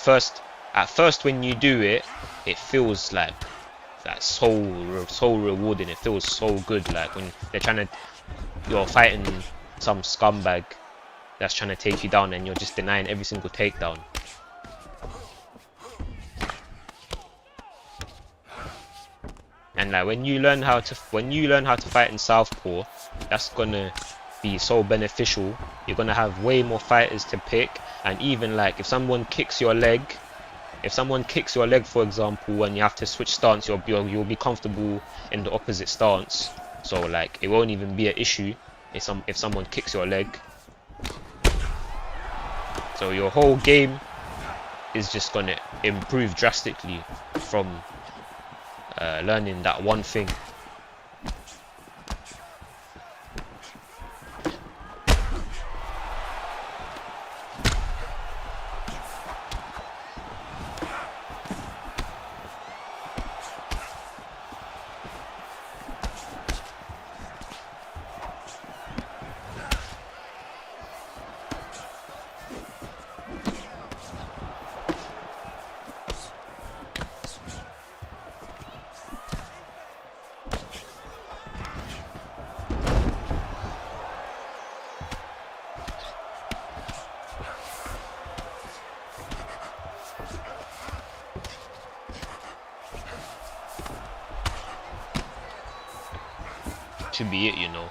at first when you do it, it feels like so rewarding. It feels so good. Like when you're fighting some scumbag that's trying to take you down and you're just denying every single takedown. And like when you learn how to fight in southpaw, that's gonna be so beneficial. You're gonna have way more fighters to pick, and even like if someone kicks your leg, for example, when you have to switch stance, you'll be comfortable in the opposite stance. So like it won't even be an issue if someone kicks your leg. So your whole game is just gonna improve drastically from learning that one thing. should be it, you know.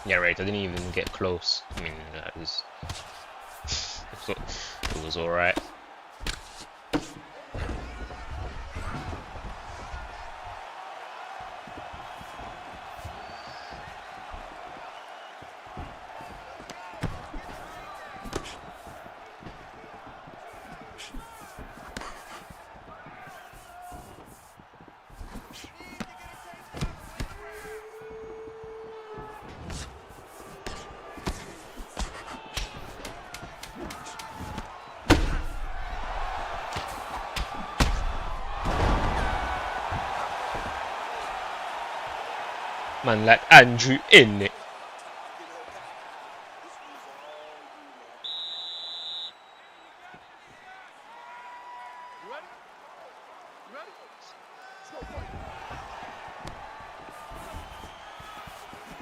Yeah, right. I didn't even get close. I mean, that was it was all right. Man, like Andrew in it.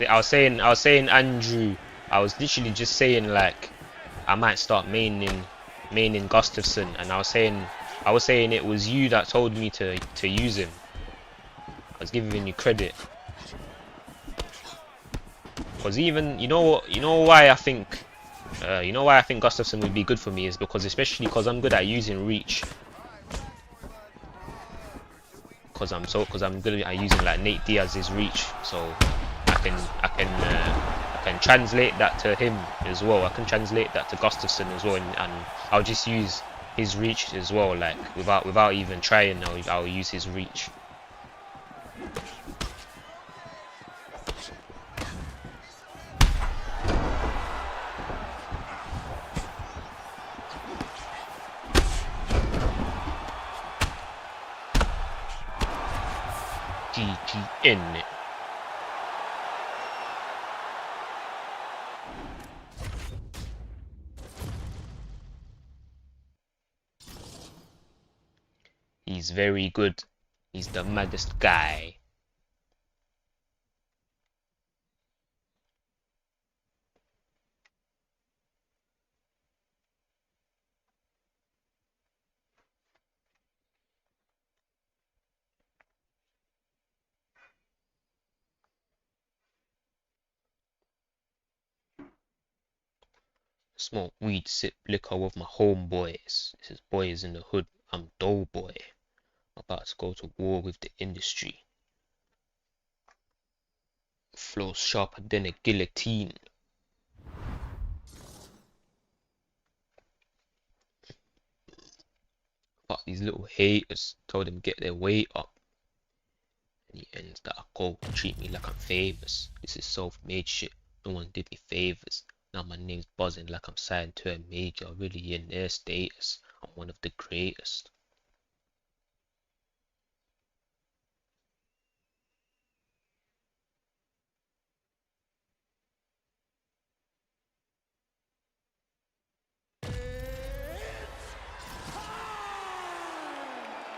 I was saying Andrew. I was literally just saying like I might start maining Gustafsson, and I was saying it was you that told me to use him. I was giving you credit. Because even you know why I think Gustafsson would be good for me is especially because I'm good at using reach. Because I'm good at using like Nate Diaz's reach, so I can translate that to him as well. I can translate that to Gustafsson as well, and I'll just use his reach as well, like without even trying. I'll use his reach. GG in it. He's very good. He's the maddest guy. Smoke weed, sip liquor with my homeboys. This is Boys in the Hood. I'm Doughboy. I'm about to go to war with the industry. Flow sharper than a guillotine. Fuck these little haters. Told them get their weight up. And he ends that I go treat me like I'm famous. This is self-made shit. No one did me favors. Now my name's buzzing like I'm signed to a major. Really in their status. I'm one of the greatest.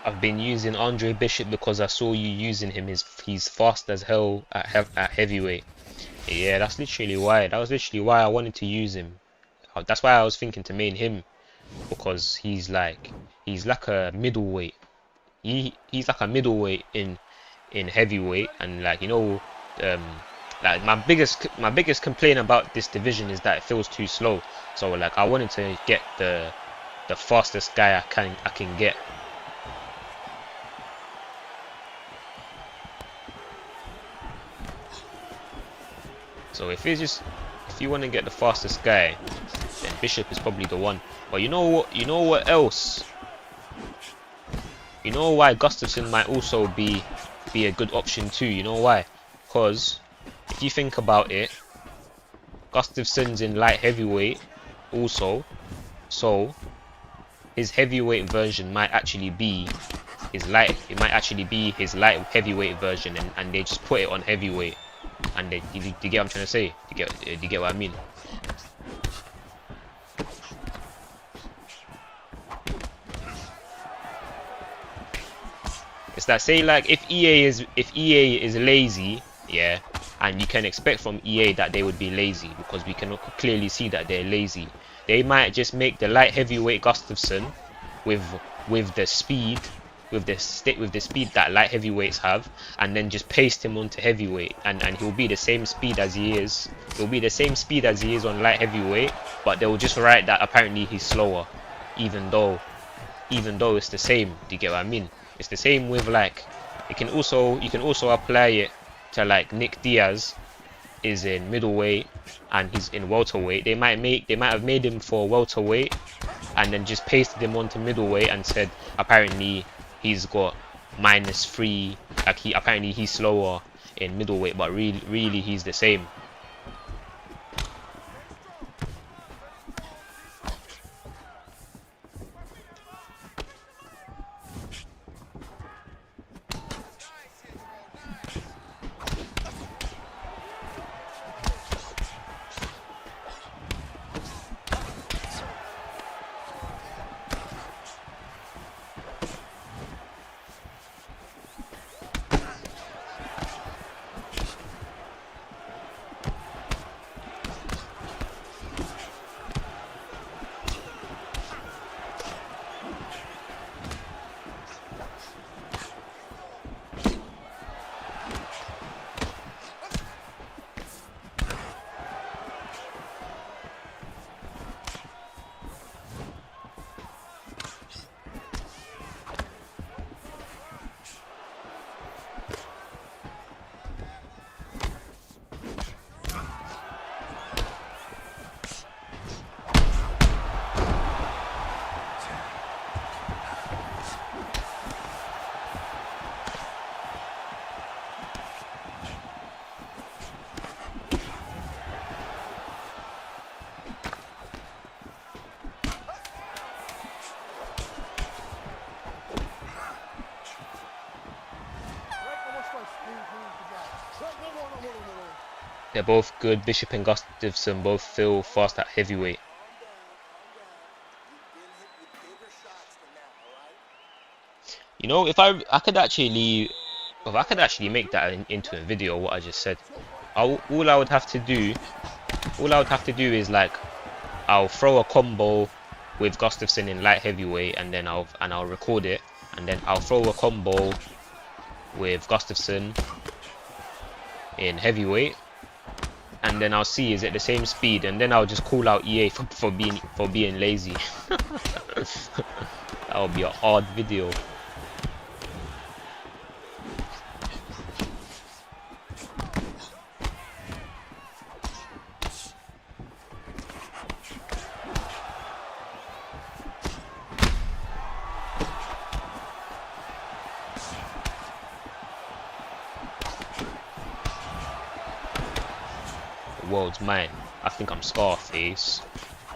I've been using Andre Bishop because I saw you using him. He's fast as hell at heavyweight. Yeah, that's literally why. That was literally why I wanted to use him. That's why I was thinking to main him, because he's like a middleweight. He's like a middleweight in heavyweight, and like like my biggest complaint about this division is that it feels too slow. So like I wanted to get the fastest guy I can get. So if you want to get the fastest guy, then Bishop is probably the one. But you know what? You know what else? You know why Gustafsson might also be a good option too. You know why? Because if you think about it, Gustafsson's in light heavyweight also, so his heavyweight version might actually be his light. It might actually be his light heavyweight version, and they just put it on heavyweight. And they, do you get what I'm trying to say? Do you get what I mean? It's that, say like if EA is lazy, yeah, and you can expect from EA that they would be lazy because we can clearly see that they're lazy. They might just make the light heavyweight Gustafsson with the speed, with the speed that light heavyweights have, and then just paste him onto heavyweight, and he'll be the same speed as he is. He'll be the same speed as he is on light heavyweight, but they'll just write that apparently he's slower, even though it's the same. Do you get what I mean? It's the same with like, you can also apply it to like Nick Diaz is in middleweight and he's in welterweight. They might have made him for welterweight and then just pasted him onto middleweight and said apparently he's got -3, like apparently he's slower in middleweight, but really he's the same. They're both good. Bishop and Gustafsson both feel fast at heavyweight. You know, if I could actually make that into a video, what I just said, all I would have to do is like, I'll throw a combo with Gustafsson in light heavyweight, and then I'll record it, and then I'll throw a combo with Gustafsson in heavyweight, and then I'll see is it the same speed, and then I'll just call out EA for being lazy. That would be a hard video. World's mine. I think I'm Scarface.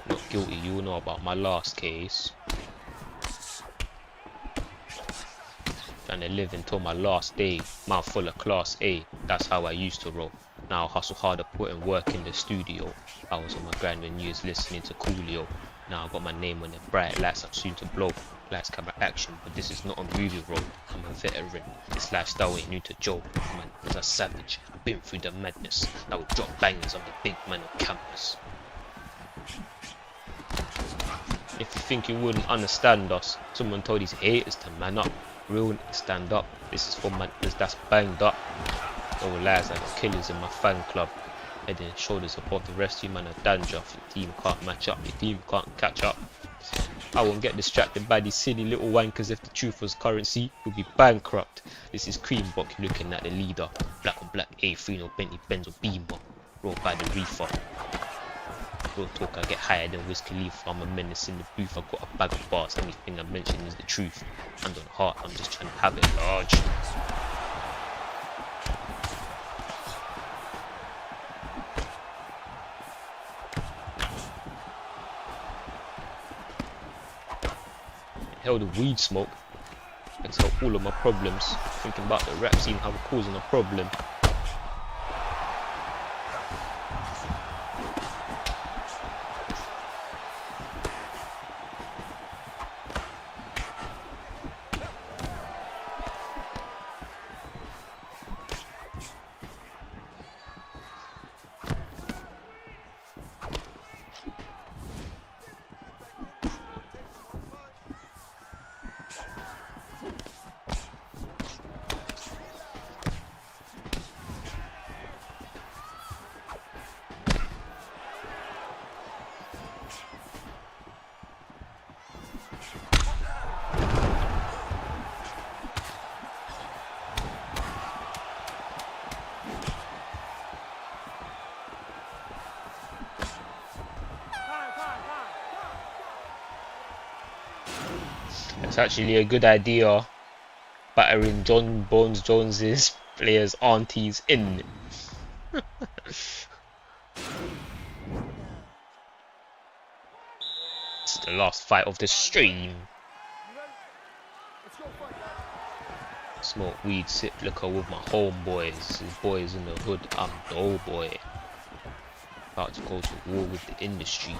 Not guilty, you know about my last case. Trying to live until my last day. Mouth full of class A. That's how I used to roll. Now I hustle harder, putting work in the studio. I was on my grind when you was listening to Coolio. Now I got my name on the bright lights, I'm soon to blow. Lights, camera, action, but this is not a movie role. I'm a veteran. This lifestyle ain't new to Joe. Man, was a savage. I've been through the madness. I would drop bangers on the big man on campus. If you think you wouldn't understand us, someone told these haters to man up. Real stand up. This is for man that's banged up. No lies, I got killers in my fan club. Head and shoulders above the rest of you man are dandruff. Your team can't match up, your team can't catch up. I won't get distracted by these silly little wankers. If the truth was currency, we'll be bankrupt. This is Creambok, looking at the leader. Black on black, A3, no Bentley, Benz or Beamer. Rolled by the reefer. Real talk, I get higher than Wiz Khalifa. I'm a menace in the booth, I got a bag of bars. Anything I mention is the truth. Hand on heart, I'm just trying to have it large. Hell, the weed smoke. Let's help all of my problems. Thinking about the rap scene, how we're causing a problem. It's actually a good idea battering John Bones Jones's players' aunties in. It's the last fight of the stream. Smoke weed, sip liquor with my homeboys. His boys in the hood, I'm the old boy. About to go to war with the industry.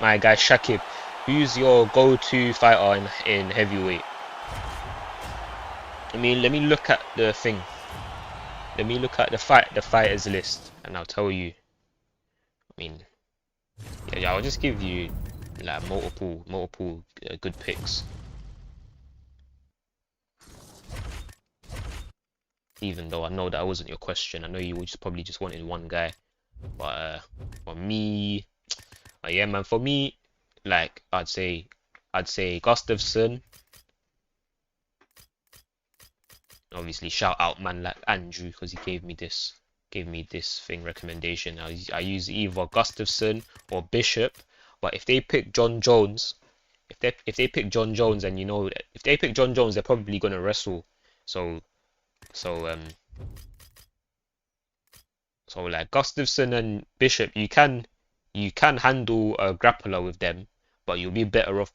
My guy Shakib. Who's your go-to fighter in heavyweight? I mean, let me look at the thing. Let me look at the fighters list, and I'll tell you. I mean, yeah, I'll just give you like multiple good picks. Even though I know that wasn't your question, I know you just probably just wanted one guy. But for me, yeah, man, for me, like I'd say Gustafsson. Obviously, shout out man like Andrew because he gave me this thing recommendation. I use either Gustafsson or Bishop, but if they pick John Jones, if they pick John Jones, and you know if they pick John Jones, they're probably gonna wrestle. So so so like Gustafsson and Bishop, you can handle a grappler with them, but you'll be better off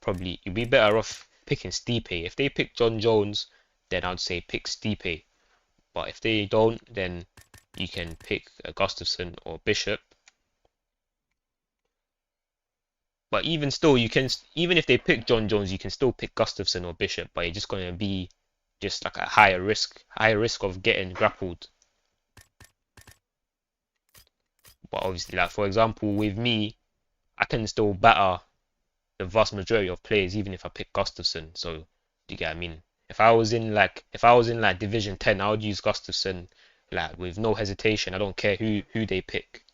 picking Stipe. If they pick John Jones, then I'd say pick Stipe. But if they don't, then you can pick Gustafsson or Bishop. But even still, even if they pick John Jones, you can still pick Gustafsson or Bishop. But you're just gonna be just like a higher risk of getting grappled. But obviously, like for example, with me, I can still batter the vast majority of players, even if I pick Gustafsson. So do you get what I mean? If I was in like Division 10, I would use Gustafsson like with no hesitation. I don't care who they pick.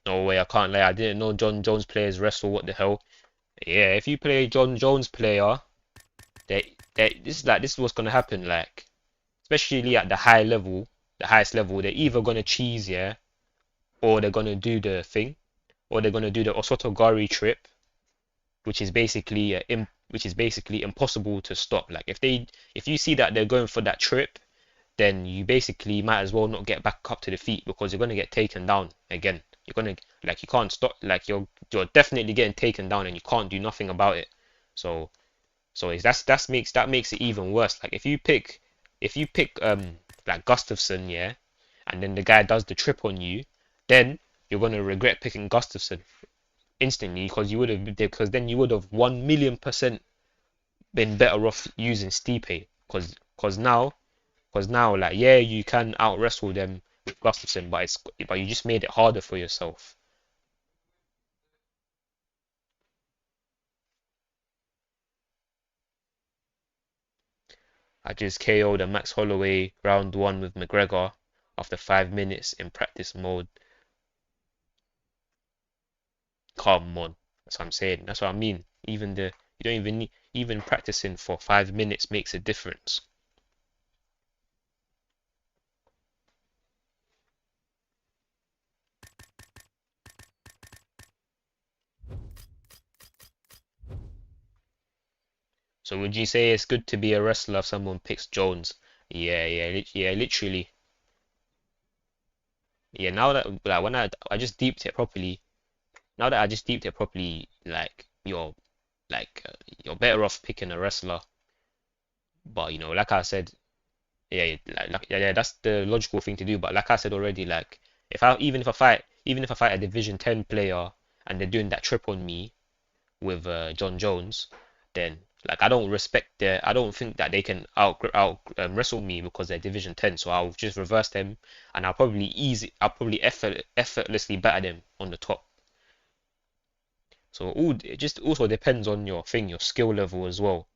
No way, I can't lie. I didn't know John Jones players wrestle. What the hell? Yeah, if you play a John Jones player, this is what's gonna happen. Like, especially at the highest level, they're either gonna cheese, yeah, or they're gonna do the thing, or they're gonna do the Osotogari trip, which is basically impossible to stop. Like if you see that they're going for that trip, then you basically might as well not get back up to the feet because you're gonna get taken down again. You're gonna like you can't stop. Like you're definitely getting taken down and you can't do nothing about it. So that makes it even worse. Like if you pick like Gustafsson, yeah, and then the guy does the trip on you, then you're gonna regret picking Gustafsson instantly because then you would have 1,000,000% been better off using Stipe because now like yeah you can out wrestle them with Gustafsson, but you just made it harder for yourself. I just KO'd a Max Holloway round one with McGregor after 5 minutes in practice mode. Come on, that's what I'm saying. That's what I mean. Even the you don't even need even practicing for 5 minutes makes a difference. So would you say it's good to be a wrestler if someone picks Jones? Yeah, literally. Yeah, now that like when I just deeped it properly, now that I just deeped it properly, like you're better off picking a wrestler. But like I said, yeah, that's the logical thing to do. But like I said already, like if I even if I fight a Division 10 player and they're doing that trip on me with John Jones, then like I don't think that they can out wrestle me because they're Division 10. So I'll just reverse them and I'll probably effortlessly batter them on the top. So it just also depends on your skill level as well.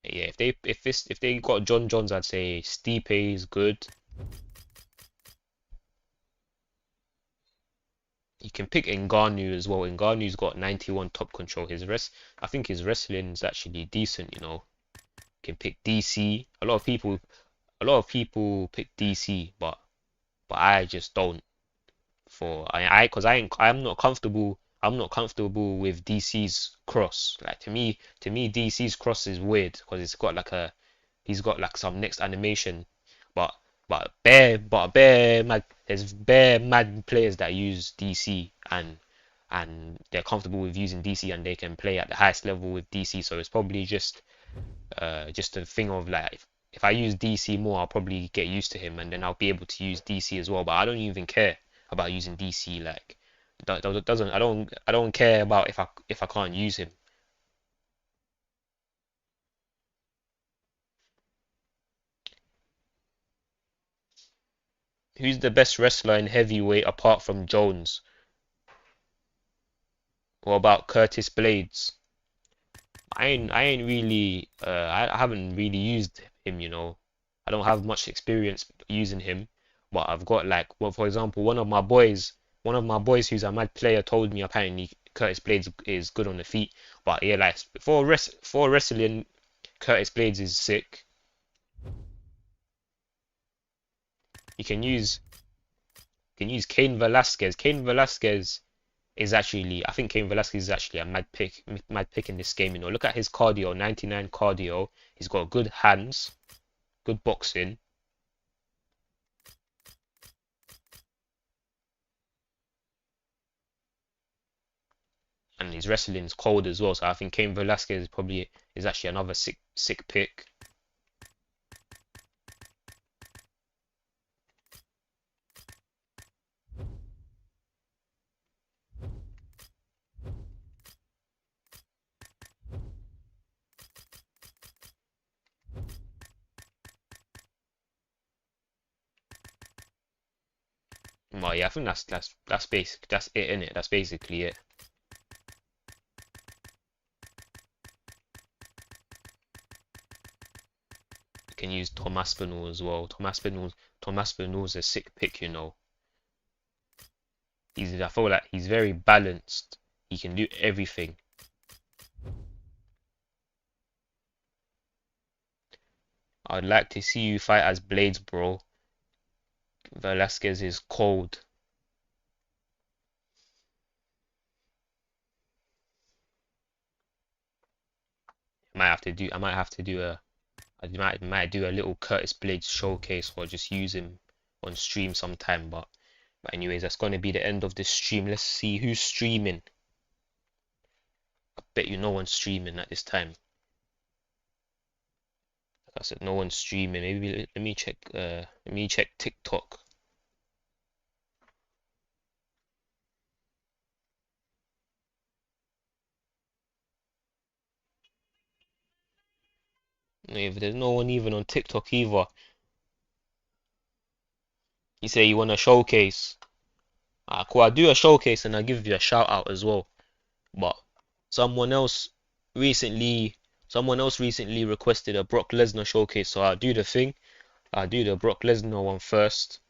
Yeah, if they got John Johns, I'd say Stipe is good. You can pick Ngannou as well. Ngannou's got 91 top control. I think his wrestling is actually decent. You can pick DC. A lot of people pick DC, but I just don't. Because I'm not comfortable with DC's cross. Like to me, DC's cross is weird because he's got like some next animation, but there's bare mad players that use DC and they're comfortable with using DC and they can play at the highest level with DC. So it's probably just a thing of like if I use DC more, I'll probably get used to him and then I'll be able to use DC as well. But I don't even care about using DC. Like doesn't I don't care about if I can't use him. Who's the best wrestler in heavyweight apart from Jones? What about Curtis Blades? I ain't really I haven't really used him. I don't have much experience using him, but I've got like well for example one of my boys who's a mad player told me apparently Curtis Blades is good on the feet. But yeah, like for wrestling, Curtis Blades is sick. You can use Cain Velasquez. Cain Velasquez is actually I think Cain Velasquez is actually a mad pick in this game. Look at his cardio, 99 cardio. He's got good hands, good boxing. And his wrestling's cold as well. So I think Cain Velasquez probably is actually another sick pick. Well, yeah, I think that's basic. That's it, innit? That's basically it. You can use Tom Aspinall as well. Tom Aspinall's a sick pick. I feel like he's very balanced. He can do everything. I'd like to see you fight as Blades, bro. Velasquez is cold. I might have to do I might do a little Curtis Blades showcase or just use him on stream sometime. But anyways, that's gonna be the end of this stream. Let's see who's streaming. I bet you no one's streaming at this time. Like I said, no one's streaming. Maybe let me check. Let me check TikTok. If there's no one even on TikTok either, you say you want a showcase. Cool. I'll do a showcase and I'll give you a shout out as well. But someone else recently, someone else recently requested a Brock Lesnar showcase, so I'll do the thing. I'll do the Brock Lesnar one first.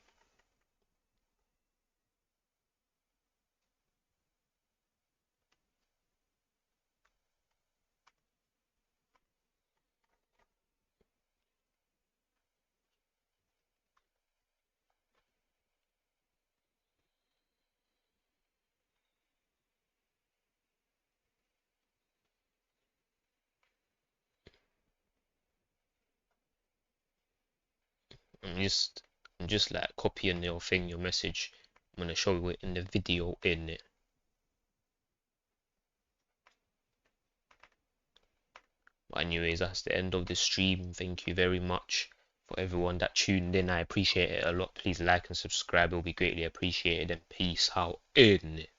I'm just, I'm just like copying your thing, your message. I'm gonna show you it in the video in it. But anyways, that's the end of the stream. Thank you very much for everyone that tuned in. I appreciate it a lot. Please like and subscribe. It will be greatly appreciated. And peace out in it.